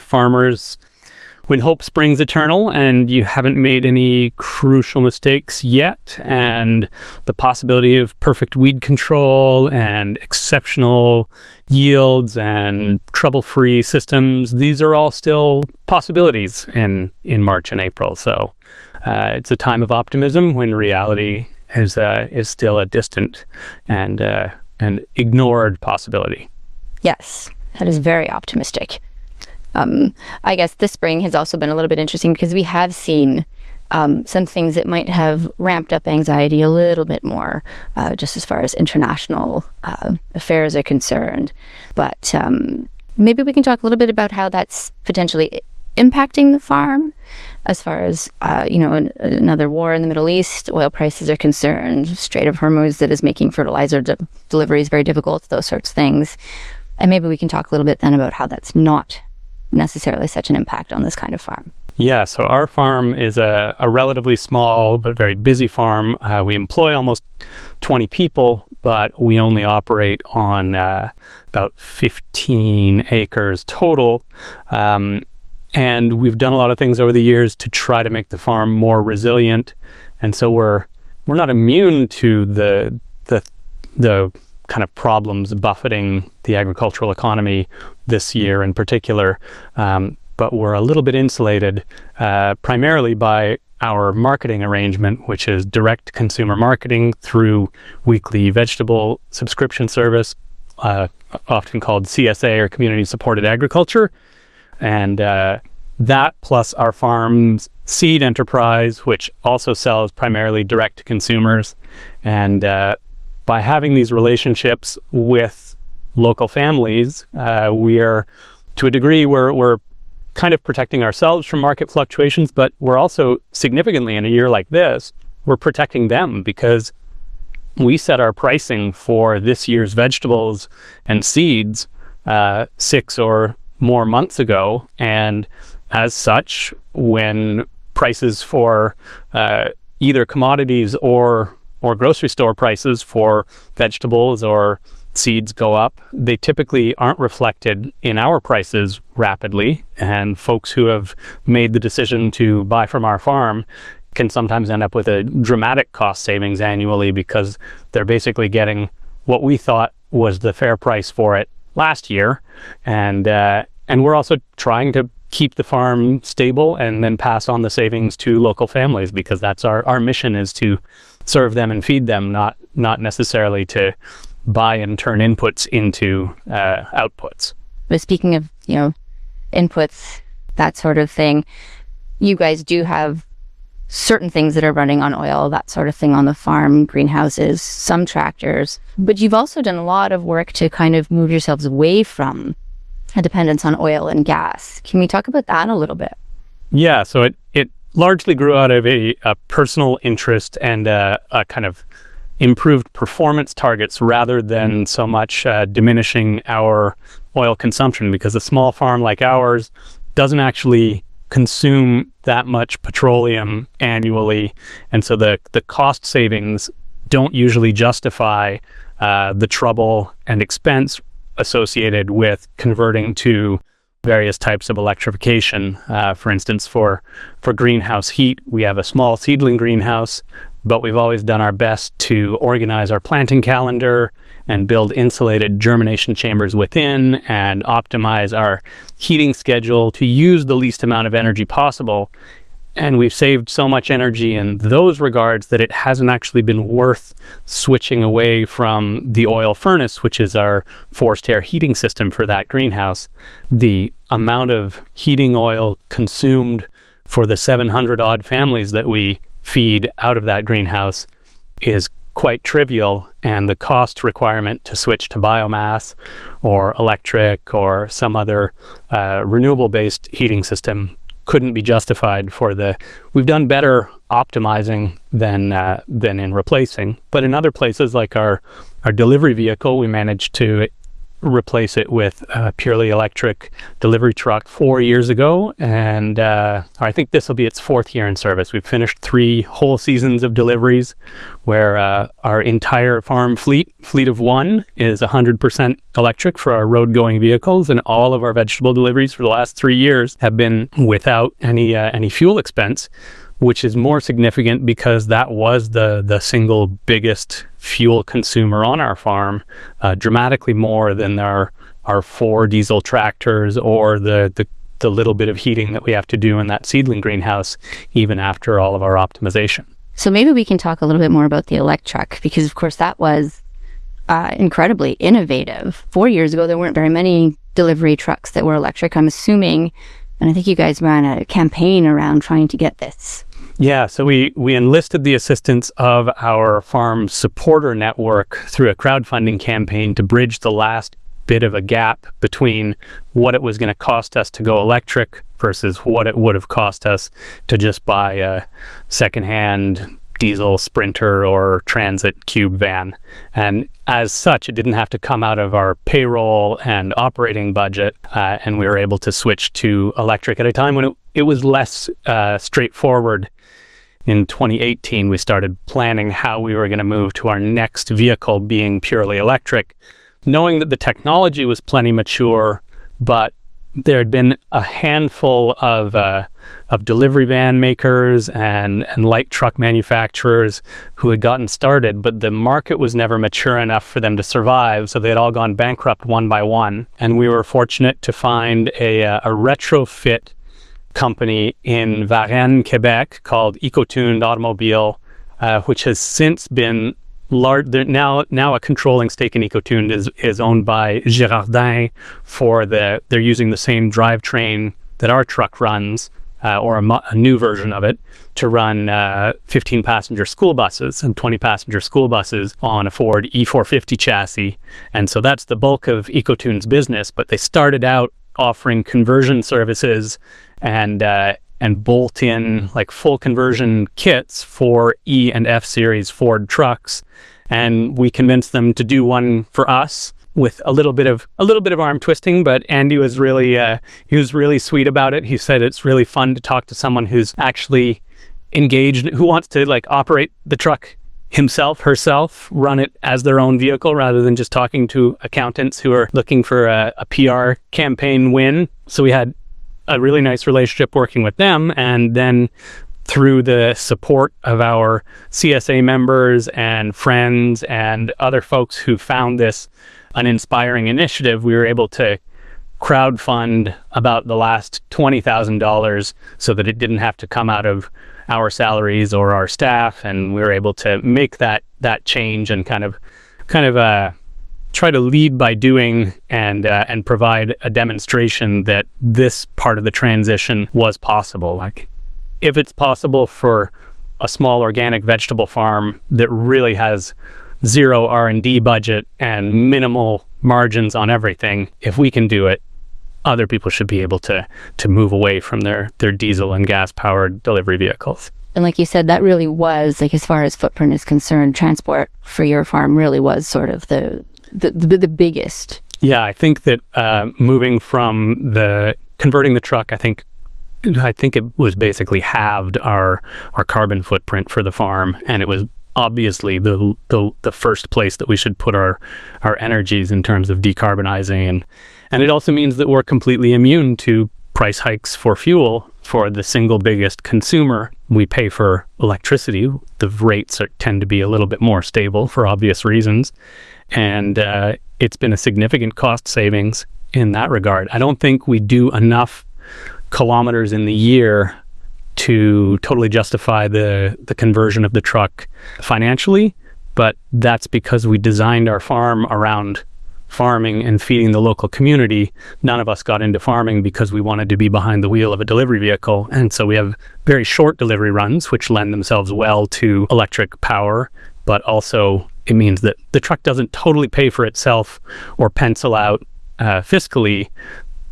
hope springs eternal, and you haven't made any crucial mistakes yet, and the possibility of perfect weed control and exceptional yields and trouble-free systems, these are all still possibilities in March and April. So it's a time of optimism when reality is still a distant and ignored possibility. Yes, that is very optimistic. I guess this spring has also been a little bit interesting because we have seen some things that might have ramped up anxiety a little bit more, just as far as international affairs are concerned. But maybe we can talk a little bit about how that's potentially impacting the farm as far as, another war in the Middle East, oil prices are concerned, Strait of Hormuz that is making fertilizer deliveries very difficult, those sorts of things. And maybe we can talk a little bit then about how that's not necessarily such an impact on this kind of farm. Yeah, so our farm is a relatively small but very busy farm. We employ almost 20 people, but we only operate on about 15 acres total. And we've done a lot of things over the years to try to make the farm more resilient. And so we're not immune to the kind of problems buffeting the agricultural economy this year in particular, but we're a little bit insulated primarily by our marketing arrangement, which is direct consumer marketing through weekly vegetable subscription service, often called CSA, or Community Supported Agriculture. And that plus our farm's seed enterprise, which also sells primarily direct to consumers. And by having these relationships with local families, we're, to a degree, we're kind of protecting ourselves from market fluctuations, but we're also significantly, in a year like this, we're protecting them, because we set our pricing for this year's vegetables and seeds 6 or more months ago. And as such, when prices for either commodities or grocery store prices for vegetables or seeds go up, they typically aren't reflected in our prices rapidly. And folks who have made the decision to buy from our farm can sometimes end up with a dramatic cost savings annually, because they're basically getting what we thought was the fair price for it last year. And we're also trying to keep the farm stable and then pass on the savings to local families, because that's our mission, is to serve them and feed them, not necessarily to buy and turn inputs into outputs. But speaking of, inputs, that sort of thing, you guys do have certain things that are running on oil, that sort of thing on the farm, greenhouses, some tractors. But you've also done a lot of work to kind of move yourselves away from a dependence on oil and gas. Can we talk about that a little bit? Yeah, so it largely grew out of a personal interest and a kind of improved performance targets rather than so much diminishing our oil consumption, because a small farm like ours doesn't actually consume that much petroleum annually, and so the cost savings don't usually justify the trouble and expense associated with converting to various types of electrification. For instance, for greenhouse heat, we have a small seedling greenhouse, but we've always done our best to organize our planting calendar and build insulated germination chambers within and optimize our heating schedule to use the least amount of energy possible. And we've saved so much energy in those regards that it hasn't actually been worth switching away from the oil furnace, which is our forced air heating system for that greenhouse. The amount of heating oil consumed for the 700 odd families that we feed out of that greenhouse is quite trivial, and the cost requirement to switch to biomass or electric or some other renewable-based heating system couldn't be justified for we've done better optimizing than in replacing. But in other places, like our delivery vehicle, we managed to replace it with a purely electric delivery truck 4 years ago, and I think this will be its 4th year in service. We've finished 3 whole seasons of deliveries where our entire farm fleet of 1 is 100% electric for our road-going vehicles, and all of our vegetable deliveries for the last 3 years have been without any fuel expense, which is more significant because that was the single biggest fuel consumer on our farm, dramatically more than our 4 diesel tractors or the little bit of heating that we have to do in that seedling greenhouse, even after all of our optimization. So maybe we can talk a little bit more about the electric, because of course that was incredibly innovative. 4 years ago, there weren't very many delivery trucks that were electric, I'm assuming, and I think you guys ran a campaign around trying to get this. Yeah, so we enlisted the assistance of our farm supporter network through a crowdfunding campaign to bridge the last bit of a gap between what it was going to cost us to go electric versus what it would have cost us to just buy a secondhand diesel Sprinter or Transit Cube van. And as such, it didn't have to come out of our payroll and operating budget, and we were able to switch to electric at a time when it was less straightforward. In 2018, we started planning how we were going to move to our next vehicle being purely electric, knowing that the technology was plenty mature, but there had been a handful of delivery van makers and light truck manufacturers who had gotten started, but the market was never mature enough for them to survive, so they had all gone bankrupt one by one. And we were fortunate to find a retrofit company in Varennes, Quebec, called Ecotuned Automobile, which has since been large. Now a controlling stake in Ecotuned is owned by Desjardins they're using the same drivetrain that our truck runs, or a new version of it, to run 15 passenger school buses and 20 passenger school buses on a Ford E450 chassis. And so that's the bulk of Ecotuned's business, but they started out offering conversion services and bolt in like full conversion kits for E and F series Ford trucks, and we convinced them to do one for us with a little bit of arm twisting. But Andy was really sweet about it. He said it's really fun to talk to someone who's actually engaged, who wants to like operate the truck herself, run it as their own vehicle rather than just talking to accountants who are looking for a PR campaign win. So we had a really nice relationship working with them, and then through the support of our CSA members and friends and other folks who found this an inspiring initiative, we were able to crowdfund about the last $20,000 so that it didn't have to come out of our salaries or our staff, and we were able to make that change and kind of try to lead by doing and provide a demonstration that this part of the transition was possible. Like, if it's possible for a small organic vegetable farm that really has zero R&D budget and minimal margins on everything, if we can do it, other people should be able to move away from their diesel and gas powered delivery vehicles. And like you said, that really was, like, as far as footprint is concerned, transport for your farm really was sort of the biggest. Yeah, I think that moving from converting the truck, I think it was basically halved our carbon footprint for the farm, and it was obviously the first place that we should put our energies in terms of decarbonizing, and it also means that we're completely immune to price hikes for fuel for the single biggest consumer. We pay for electricity. The rates tend to be a little bit more stable for obvious reasons, and it's been a significant cost savings in that regard. I don't think we do enough kilometers in the year to totally justify the conversion of the truck financially, but that's because we designed our farm around farming and feeding the local community. None of us got into farming because we wanted to be behind the wheel of a delivery vehicle, and so we have very short delivery runs which lend themselves well to electric power, but also it means that the truck doesn't totally pay for itself or pencil out fiscally,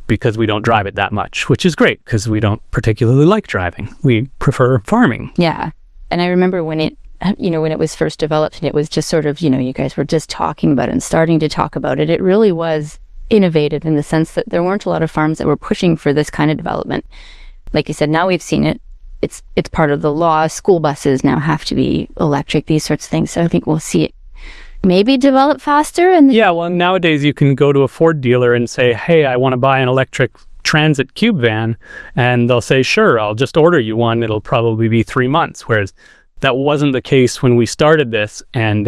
because we don't drive it that much, which is great because we don't particularly like driving. We prefer farming. Yeah. And I remember when it was first developed and it was just sort of, you guys were just talking about it and starting to talk about it. It really was innovative in the sense that there weren't a lot of farms that were pushing for this kind of development. Like you said, now we've seen it. It's part of the law. School buses now have to be electric, these sorts of things. So I think we'll see it maybe develop faster. Yeah, well, nowadays you can go to a Ford dealer and say, hey, I want to buy an electric Transit cube van, and they'll say, sure, I'll just order you one. It'll probably be 3 months, whereas that wasn't the case when we started this, and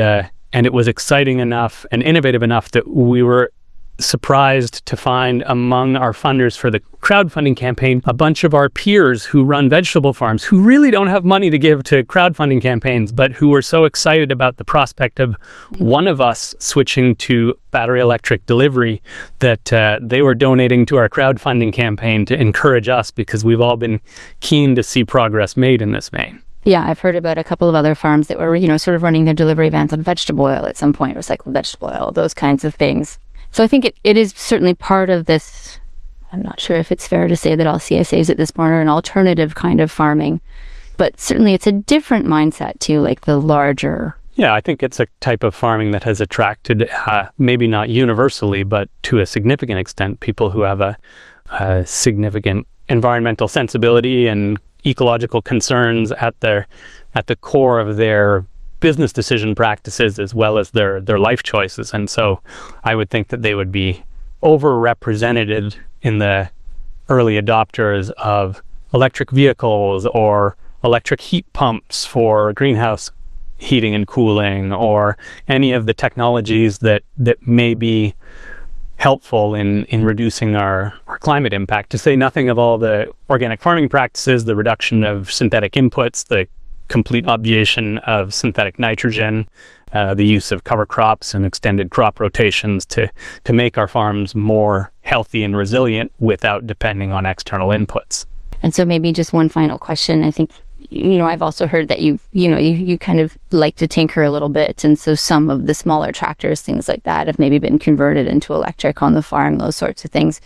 it was exciting enough and innovative enough that we were surprised to find among our funders for the crowdfunding campaign a bunch of our peers who run vegetable farms who really don't have money to give to crowdfunding campaigns, but who were so excited about the prospect of one of us switching to battery electric delivery that they were donating to our crowdfunding campaign to encourage us, because we've all been keen to see progress made in this vein. Yeah, I've heard about a couple of other farms that were, sort of running their delivery vans on vegetable oil at some point, recycled vegetable oil, those kinds of things. So I think it is certainly part of this. I'm not sure if it's fair to say that all CSAs at this point are an alternative kind of farming, but certainly it's a different mindset to like the larger. Yeah, I think it's a type of farming that has attracted, maybe not universally, but to a significant extent, people who have a significant environmental sensibility and ecological concerns at the core of their business decision practices as well as their life choices. And so I would think that they would be overrepresented in the early adopters of electric vehicles or electric heat pumps for greenhouse heating and cooling, or any of the technologies that may be helpful in reducing our climate impact, to say nothing of all the organic farming practices, the reduction of synthetic inputs, the complete obviation of synthetic nitrogen, the use of cover crops and extended crop rotations to make our farms more healthy and resilient without depending on external inputs. And so maybe just one final question. I think, I've also heard that you kind of like to tinker a little bit. And so some of the smaller tractors, things like that, have maybe been converted into electric on the farm, those sorts of things.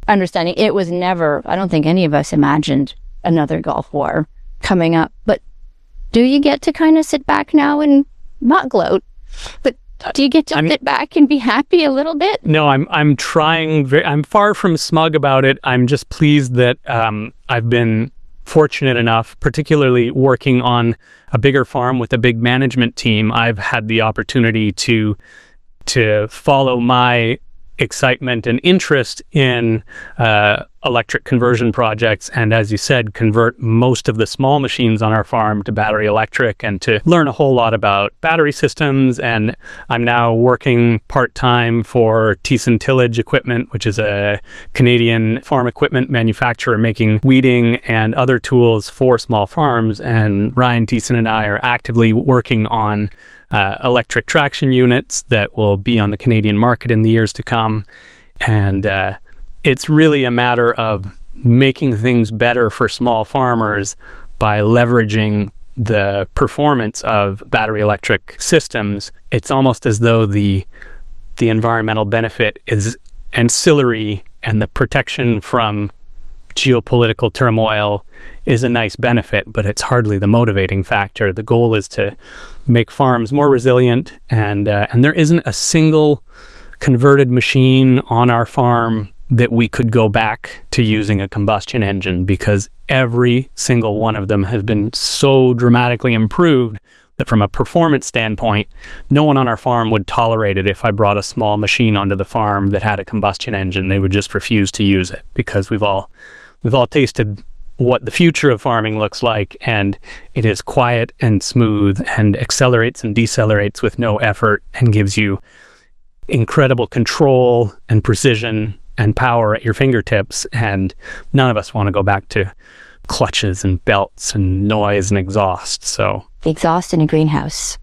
Understanding it was never, I don't think any of us imagined another Gulf War coming up, but do you get to kind of sit back now and not gloat, but do you get to sit back and be happy a little bit? No, I'm trying. I'm far from smug about it. I'm just pleased that I've been fortunate enough, particularly working on a bigger farm with a big management team. I've had the opportunity to follow my excitement and interest in electric conversion projects, and as you said, convert most of the small machines on our farm to battery electric, and to learn a whole lot about battery systems. And I'm now working part-time for Thiessen Tillage Equipment, which is a Canadian farm equipment manufacturer making weeding and other tools for small farms. And Ryan Thiessen and I are actively working on electric traction units that will be on the Canadian market in the years to come. And it's really a matter of making things better for small farmers by leveraging the performance of battery electric systems. It's almost as though the environmental benefit is ancillary and the protection from geopolitical turmoil is a nice benefit, but it's hardly the motivating factor. The goal is to make farms more resilient, and there isn't a single converted machine on our farm that we could go back to using a combustion engine, because every single one of them has been so dramatically improved that from a performance standpoint, no one on our farm would tolerate it if I brought a small machine onto the farm that had a combustion engine. They would just refuse to use it, because we've all tasted what the future of farming looks like, and it is quiet and smooth and accelerates and decelerates with no effort and gives you incredible control and precision and power at your fingertips. And none of us want to go back to clutches and belts and noise and exhaust. So The exhaust in a greenhouse.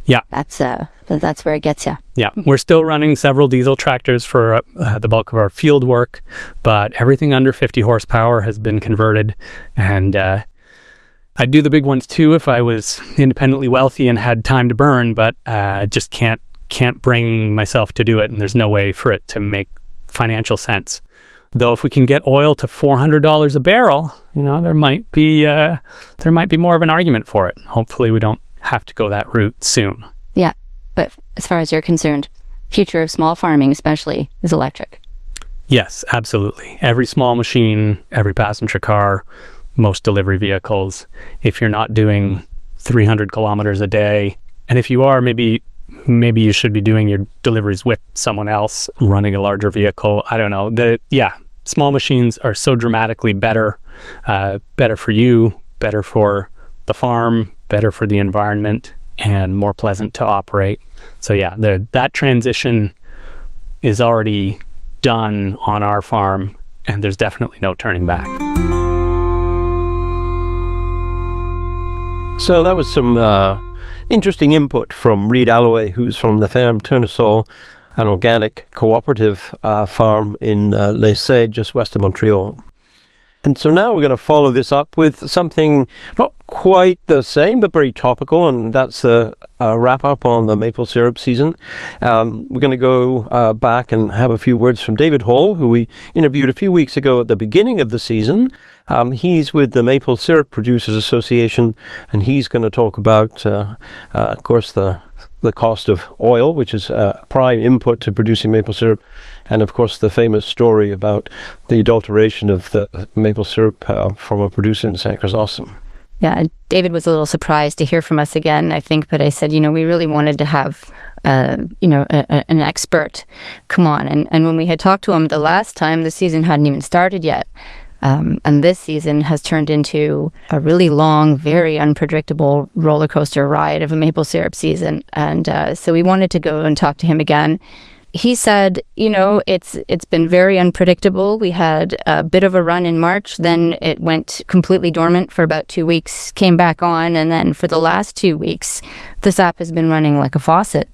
yeah, That's where it gets you. yeah, we're still running several diesel tractors for the bulk of our field work, but everything under 50 horsepower has been converted. And I'd do the big ones too if I was independently wealthy and had time to burn, but just can't bring myself to do it, and there's no way for it to make financial sense. Though if we can get oil to $400 a barrel, there might be more of an argument for it. Hopefully we don't have to go that route soon. Yeah, but as far as you're concerned, future of small farming especially is electric. Yes, absolutely. Every small machine, every passenger car, most delivery vehicles, if you're not doing 300 kilometers a day, and if you are, maybe you should be doing your deliveries with someone else running a larger vehicle. I don't know. Small machines are so dramatically better for you, better for the farm, better for the environment, and more pleasant to operate. So yeah, that transition is already done on our farm, and there's definitely no turning back. So that was some interesting input from Reid Alloway, who's from the Ferme Tourne-Sol, an organic cooperative farm in Les Sèdes, just west of Montreal. And so now we're going to follow this up with something not quite the same, but very topical, and that's a wrap-up on the maple syrup season. We're going to go back and have a few words from David Hall, who we interviewed a few weeks ago at the beginning of the season. He's with the Maple Syrup Producers Association, and he's going to talk about, of course, the cost of oil, which is a prime input to producing maple syrup, and of course the famous story about the adulteration of the maple syrup from a producer in St. Chrysostom. Yeah, David was a little surprised to hear from us again, I think, but I said, we really wanted to have, an expert come on. And when we had talked to him the last time, the season hadn't even started yet. And this season has turned into a really long, very unpredictable roller coaster ride of a maple syrup season. And so we wanted to go and talk to him again. He said, it's been very unpredictable. We had a bit of a run in March, then it went completely dormant for about 2 weeks, came back on, and then for the last 2 weeks, the sap has been running like a faucet.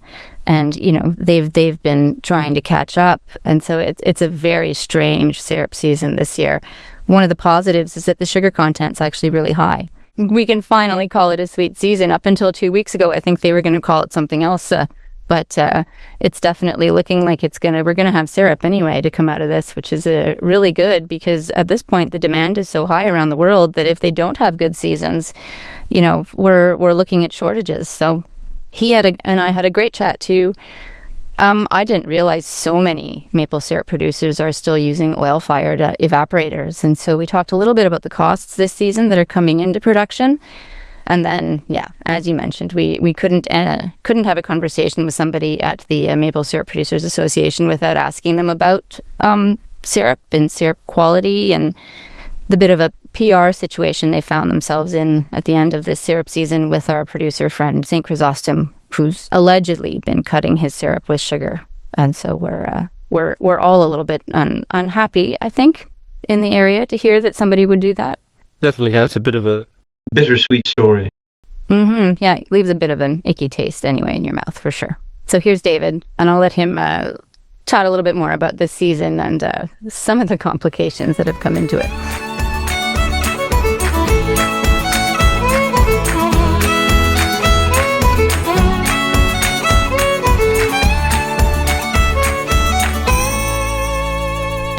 And, they've been trying to catch up. And so it's a very strange syrup season this year. One of the positives is that the sugar content's actually really high. We can finally call it a sweet season. Up until 2 weeks ago, I think they were going to call it something else. But it's definitely looking like we're going to have syrup anyway to come out of this, which is really good, because at this point, the demand is so high around the world that if they don't have good seasons, we're looking at shortages. So he and I had a great chat too. I didn't realize so many maple syrup producers are still using oil-fired evaporators. And so we talked a little bit about the costs this season that are coming into production. And then, as you mentioned, we couldn't have a conversation with somebody at the Maple Syrup Producers Association without asking them about syrup and syrup quality and the bit of a PR situation they found themselves in at the end of this syrup season with our producer friend St. Chrysostom, who's allegedly been cutting his syrup with sugar. And so we're all a little bit unhappy, I think, in the area to hear that somebody would do that. Definitely has a bit of a bittersweet story. Mm-hmm. Yeah, it leaves a bit of an icky taste anyway in your mouth, for sure. So here's David, and I'll let him chat a little bit more about this season and some of the complications that have come into it.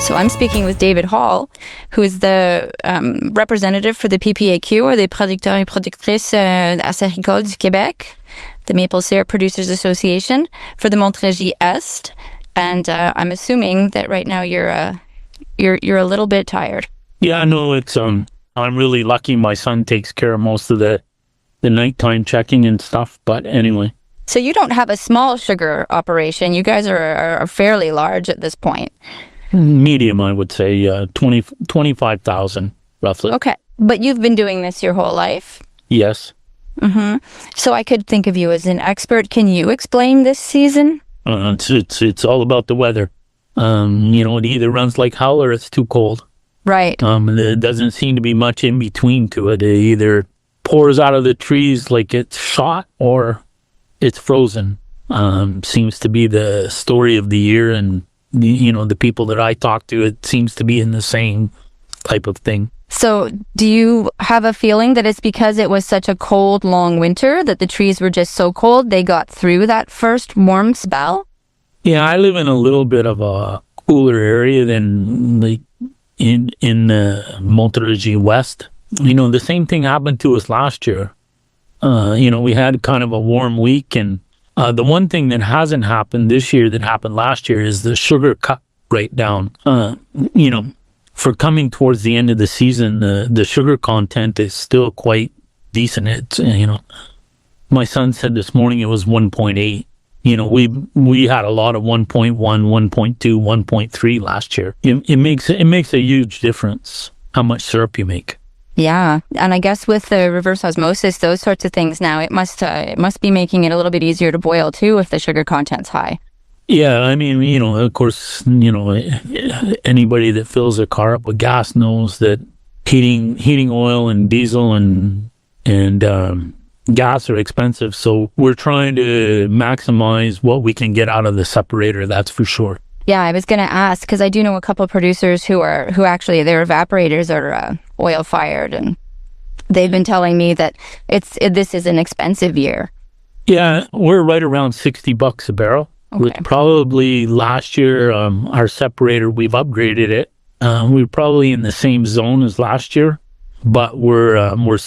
So I'm speaking with David Hall, who is the representative for the PPAQ, or the Producteurs et Productrices Acéricoles du Québec, the Maple Syrup Producers Association, for the Montérégie Est. And I'm assuming that right now you're a little bit tired. Yeah, no, it's I'm really lucky. My son takes care of most of the nighttime checking and stuff. But anyway. So you don't have a small sugar operation. You guys are fairly large at this point. Medium, I would say, 25,000 roughly. Okay, but you've been doing this your whole life. Yes. Mm-hmm. So I could think of you as an expert. Can you explain this season? It's all about the weather. It either runs like hell or it's too cold. Right. There doesn't seem to be much in between to it. It either pours out of the trees like it's shot or it's frozen. Seems to be the story of the year, and the people that I talk to, it seems to be in the same type of thing. So do you have a feeling that it's because it was such a cold, long winter that the trees were just so cold they got through that first warm spell? Yeah, I live in a little bit of a cooler area than in Montérégie West. The same thing happened to us last year. We had kind of a warm week, and the one thing that hasn't happened this year that happened last year is the sugar cut right down. For coming towards the end of the season, the sugar content is still quite decent. It's, my son said this morning it was 1.8. We had a lot of 1.1, 1.2, 1.3 last year. It makes a huge difference how much syrup you make. Yeah, and I guess with the reverse osmosis, those sorts of things now, it must be making it a little bit easier to boil too if the sugar content's high. Yeah, I mean, of course, anybody that fills their car up with gas knows that heating oil and diesel and gas are expensive. So we're trying to maximize what we can get out of the separator. That's for sure. Yeah, I was going to ask, because I do know a couple of producers who actually their evaporators are oil fired, and they've been telling me that this is an expensive year. Yeah, we're right around $60 a barrel. Okay. With probably last year, our separator, we've upgraded it. We're probably in the same zone as last year, but we're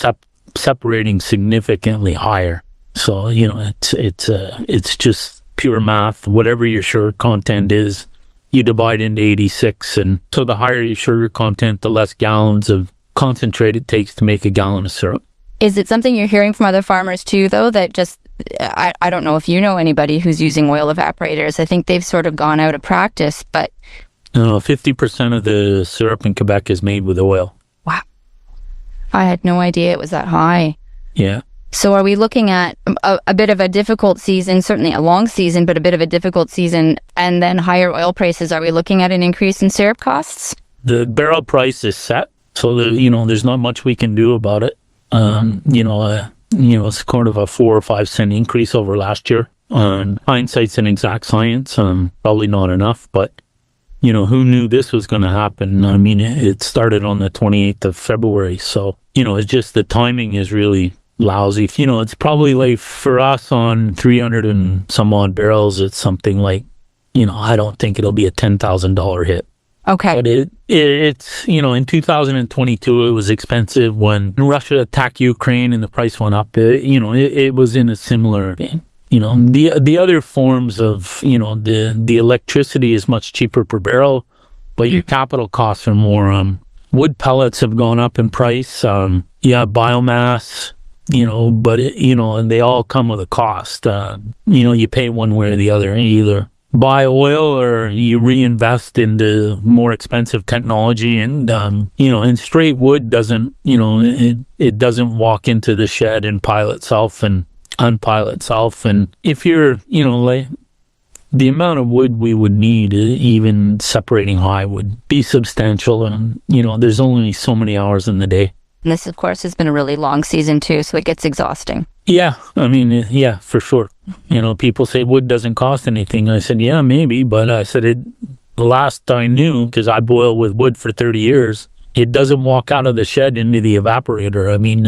separating significantly higher. So it's just pure math. Whatever your sugar content is, you divide into 86, and so the higher your sugar content, the less gallons of concentrate it takes to make a gallon of syrup. Is it something you're hearing from other farmers too, though, that just, I don't know if you know anybody who's using oil evaporators. I think they've sort of gone out of practice, but... 50% of the syrup in Quebec is made with oil. Wow. I had no idea it was that high. Yeah. So are we looking at a bit of a difficult season, certainly a long season, but a bit of a difficult season, and then higher oil prices? Are we looking at an increase in syrup costs? The barrel price is set, so there's not much we can do about it. It's kind of a 4 or 5 cent increase over last year. Hindsight's an exact science. Probably not enough, but who knew this was going to happen? I mean, it started on the 28th of February, so it's just the timing is really lousy. It's probably like for us on 300 and some odd barrels, it's something like, I don't think it'll be a $10,000 hit. Okay. But it's in 2022, it was expensive when Russia attacked Ukraine and the price went up. It was in a similar vein. The other forms of, the electricity is much cheaper per barrel, but your capital costs are more. Wood pellets have gone up in price. Biomass, but and they all come with a cost. You pay one way or the other. You either buy oil or you reinvest into more expensive technology, and and straight wood doesn't, it doesn't walk into the shed and pile itself and unpile itself. And if you're, like the amount of wood we would need, even separating high, would be substantial. And, there's only so many hours in the day. And this, of course, has been a really long season too, so it gets exhausting. Yeah, I mean, yeah, for sure. People say wood doesn't cost anything. I said, yeah, maybe, but I said the last I knew, because I boiled with wood for 30 years, it doesn't walk out of the shed into the evaporator. I mean,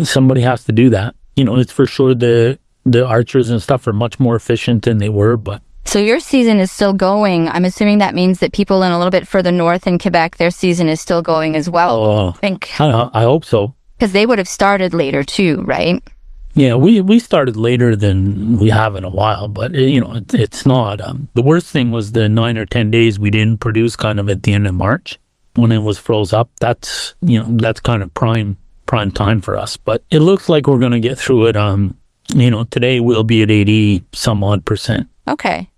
somebody has to do that. It's for sure the archers and stuff are much more efficient than they were, but So your season is still going. I'm assuming that means that people in a little bit further north in Quebec, their season is still going as well. I think. I hope so. Because they would have started later too, right? Yeah, we started later than we have in a while, but it's not. The worst thing was the 9 or 10 days we didn't produce kind of at the end of March when it was froze up. That's kind of prime time for us. But it looks like we're going to get through it. Today we'll be at 80 some odd percent. Okay.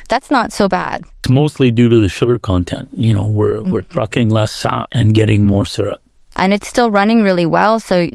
That's not so bad. It's mostly due to the sugar content. We're trucking less and getting more syrup. And it's still running really well. So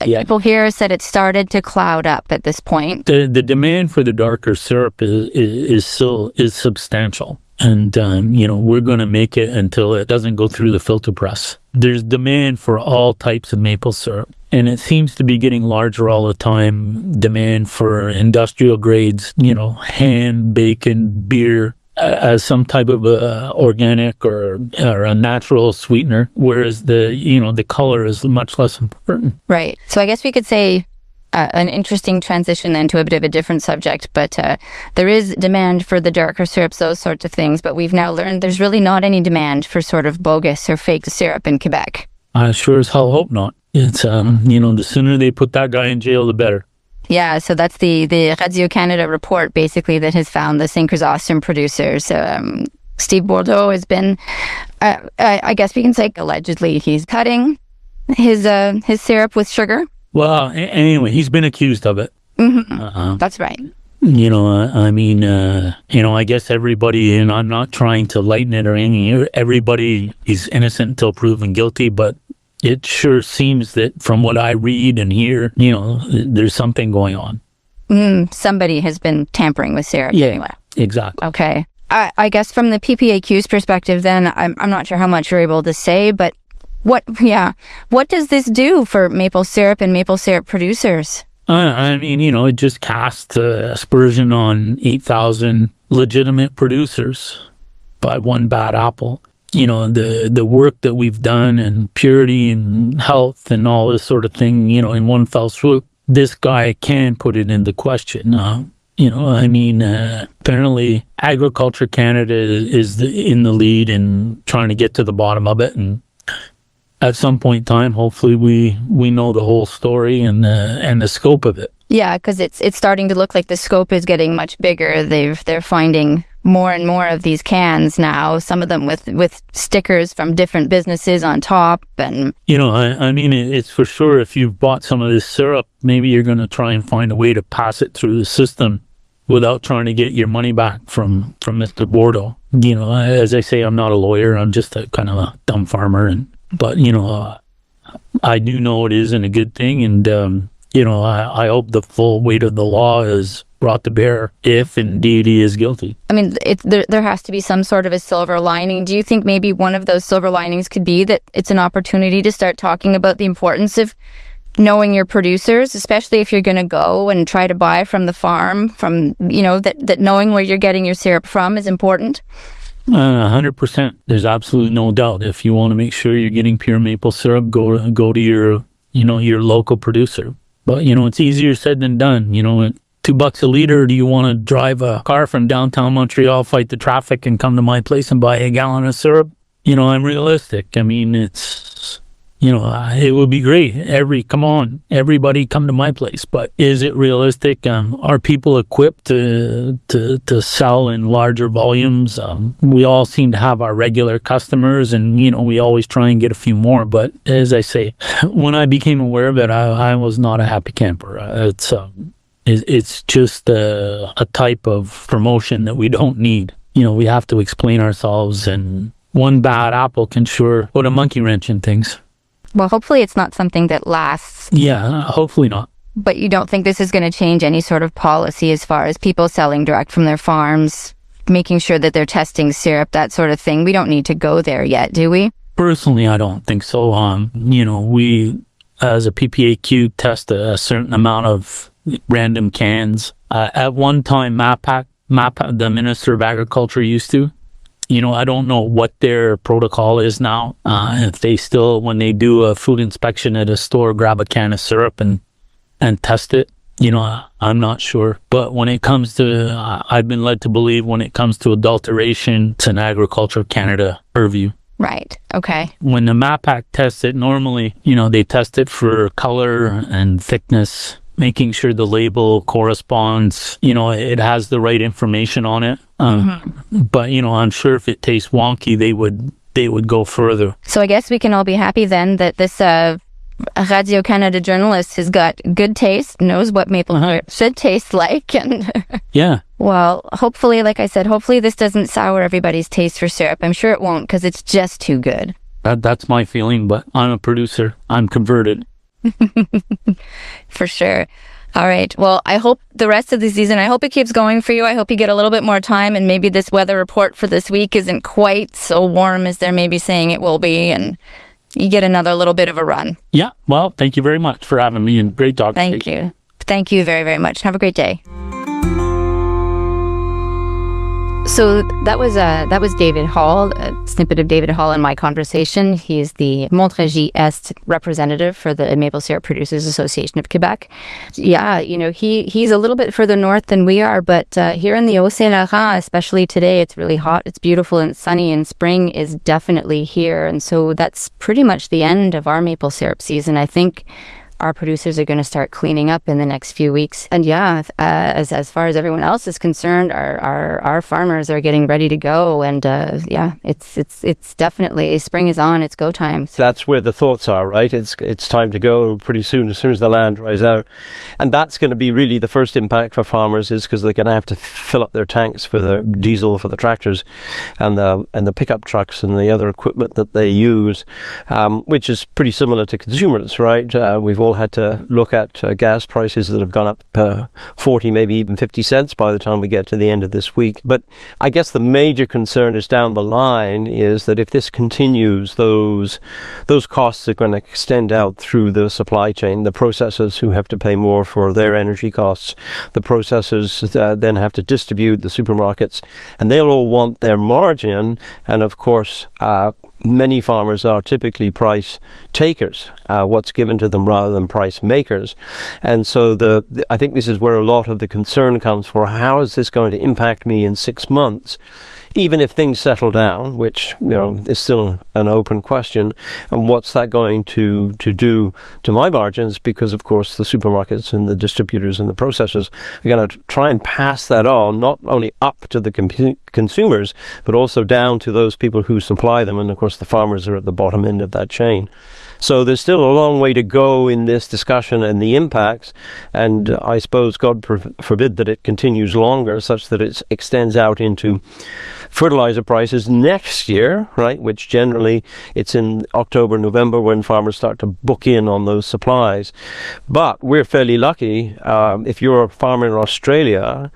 people here said it started to cloud up at this point. The demand for the darker syrup is substantial. And, we're going to make it until it doesn't go through the filter press. There's demand for all types of maple syrup. And it seems to be getting larger all the time. Demand for industrial grades, ham, bacon, beer, as some type of organic or a natural sweetener, whereas the color is much less important. Right. So I guess we could say an interesting transition then to a bit of a different subject, but there is demand for the darker syrups, those sorts of things, but we've now learned there's really not any demand for sort of bogus or fake syrup in Quebec. I sure as hell hope not. It's, the sooner they put that guy in jail, the better. Yeah, so that's the Radio-Canada report, basically, that has found the St. Chrysostom producers. Steve Bordeaux has been, I guess we can say, allegedly, he's cutting his syrup with sugar. Well, anyway, he's been accused of it. Mm-hmm. That's right. I guess everybody, and I'm not trying to lighten it or anything, everybody is innocent until proven guilty, but it sure seems that from what I read and hear, there's something going on. Somebody has been tampering with syrup. Yeah, anyway. Exactly. Okay. I guess from the PPAQ's perspective, then, I'm not sure how much you're able to say, but what does this do for maple syrup and maple syrup producers? It just casts aspersion on 8,000 legitimate producers by one bad apple. The work that we've done and purity and health and all this sort of thing, in one fell swoop, this guy can put it into question. Apparently Agriculture Canada is in the lead in trying to get to the bottom of it. And at some point in time, hopefully we know the whole story and the scope of it. Yeah, because it's starting to look like the scope is getting much bigger. They're finding more and more of these cans now, some of them with stickers from different businesses on top. And it's for sure, if you've bought some of this syrup, maybe you're going to try and find a way to pass it through the system without trying to get your money back from Mr. Bordeaux. As I say, I'm not a lawyer. I'm just a kind of a dumb farmer. But I do know it isn't a good thing. And, I hope the full weight of the law is brought to bear if indeed he is guilty. There has to be some sort of a silver lining. Do you think maybe one of those silver linings could be that it's an opportunity to start talking about the importance of knowing your producers, especially if you're going to go and try to buy from the farm, that knowing where you're getting your syrup from is important? 100%. There's absolutely no doubt. If you want to make sure you're getting pure maple syrup, go to your local producer. But, it's easier said than done. $2 a liter, do you want to drive a car from downtown Montreal, fight the traffic, and come to my place and buy a gallon of syrup? I'm realistic. It's, it would be great. Everybody come to my place. But is it realistic? Are people equipped to sell in larger volumes? We all seem to have our regular customers, and, we always try and get a few more. But as I say, when I became aware of it, I was not a happy camper. It's just a type of promotion that we don't need. We have to explain ourselves, and one bad apple can sure put a monkey wrench in things. Well, hopefully it's not something that lasts. Yeah, hopefully not. But you don't think this is going to change any sort of policy as far as people selling direct from their farms, making sure that they're testing syrup, that sort of thing? We don't need to go there yet, do we? Personally, I don't think so. We, as a PPAQ, test a certain amount of random cans. At one time, MAPAC, the Minister of Agriculture, used to. I don't know what their protocol is now. If they still, when they do a food inspection at a store, grab a can of syrup and test it. I'm not sure. But when it comes to, I've been led to believe when it comes to adulteration, it's an Agriculture of Canada purview. Right. Okay. When the MAPAC tests it, normally, they test it for color and thickness, making sure the label corresponds, it has the right information on it. But, I'm sure if it tastes wonky, they would go further. So I guess we can all be happy then that this Radio-Canada journalist has got good taste, knows what maple syrup should taste like. And yeah. Well, hopefully, like I said, hopefully this doesn't sour everybody's taste for syrup. I'm sure it won't because it's just too good. That's my feeling, but I'm a producer. I'm converted. For sure. All right. Well, I hope the rest of the season, I hope it keeps going for you. I hope you get a little bit more time and maybe this weather report for this week isn't quite so warm as they're maybe saying it will be, and you get another little bit of a run. Yeah. Well, thank you very much for having me, and great talking. Thank you. Thank you very, very much. Have a great day. So that was David Hall, a snippet of David Hall in my conversation. He's the Montérégie Est representative for the Maple Syrup Producers Association of Quebec. Yeah, he's a little bit further north than we are, but here in the Haut-Saint-Laurent, especially today, it's really hot, it's beautiful and sunny, and spring is definitely here. And so that's pretty much the end of our maple syrup season. I think our producers are going to start cleaning up in the next few weeks. And yeah, as far as everyone else is concerned, our farmers are getting ready to go. And yeah, it's definitely, spring is on, it's go time. That's where the thoughts are, right? It's time to go pretty soon, as soon as the land dries out. And that's going to be really the first impact for farmers, is because they're going to have to fill up their tanks for the diesel for the tractors and the pickup trucks and the other equipment that they use, which is pretty similar to consumers, right? We've all had to look at gas prices that have gone up 40, maybe even 50 cents by the time we get to the end of this week. But I guess the major concern is down the line is that if this continues, those costs are going to extend out through the supply chain. The processors who have to pay more for their energy costs, the processors then have to distribute the supermarkets, and they'll all want their margin. And of course, many farmers are typically price takers, what's given to them rather than price makers. And so I think this is where a lot of the concern comes for. How is this going to impact me in 6 months? Even if things settle down, which is still an open question, and what's that going to do to my margins? Because of course the supermarkets and the distributors and the processors are going to try and pass that on, not only up to the consumers, but also down to those people who supply them. And of course the farmers are at the bottom end of that chain. So there's still a long way to go in this discussion and the impacts, and I suppose God forbid that it continues longer, such that it extends out into fertilizer prices next year, right? Which generally it's in October, November when farmers start to book in on those supplies. But we're fairly lucky. If you're a farmer in Australia,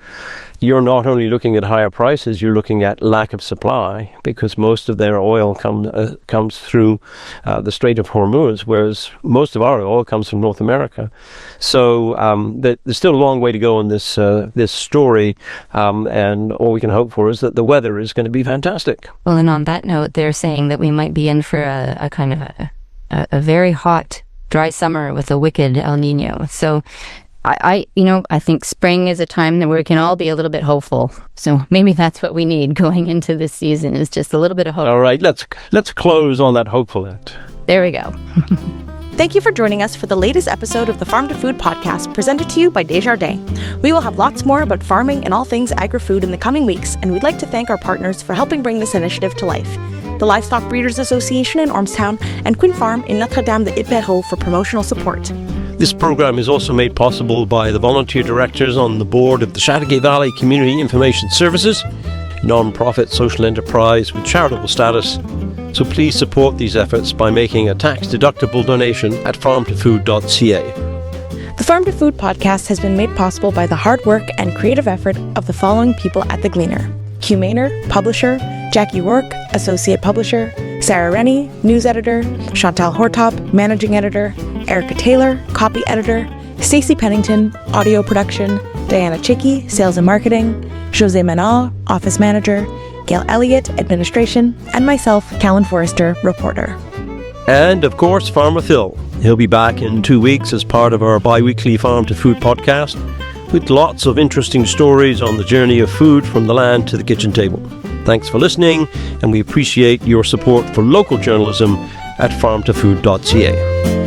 you're not only looking at higher prices, you're looking at lack of supply, because most of their oil comes through the Strait of Hormuz, whereas most of our oil comes from North America. So there's still a long way to go in this story, and all we can hope for is that the weather is going to be fantastic. Well, and on that note, they're saying that we might be in for a kind of a very hot, dry summer with a wicked El Nino. So I think spring is a time that we can all be a little bit hopeful. So maybe that's what we need going into this season, is just a little bit of hope. All right, let's close on that hopeful note. There we go. Thank you for joining us for the latest episode of the Farm to Food podcast, presented to you by Desjardins. We will have lots more about farming and all things agri-food in the coming weeks, and we'd like to thank our partners for helping bring this initiative to life: the Livestock Breeders Association in Ormstown and Queen Farm in Notre-Dame-de-Ipereau for promotional support. This program is also made possible by the volunteer directors on the board of the Chateauguay Valley Community Information Services, non-profit social enterprise with charitable status. So please support these efforts by making a tax-deductible donation at farmtofood.ca. The Farm to Food podcast has been made possible by the hard work and creative effort of the following people at The Gleaner: Hugh Maynard, publisher; Jackie Rourke, associate publisher; Sarah Rennie, news editor; Chantal Hortop, managing editor; Erica Taylor, copy editor; Stacey Pennington, audio production; Diana Chicky, sales and marketing; José Menard, office manager; Gail Elliott, administration; and myself, Callan Forrester, reporter. And, of course, Farmer Phil. He'll be back in 2 weeks as part of our bi-weekly Farm to Food podcast with lots of interesting stories on the journey of food from the land to the kitchen table. Thanks for listening, and we appreciate your support for local journalism at farmtofood.ca.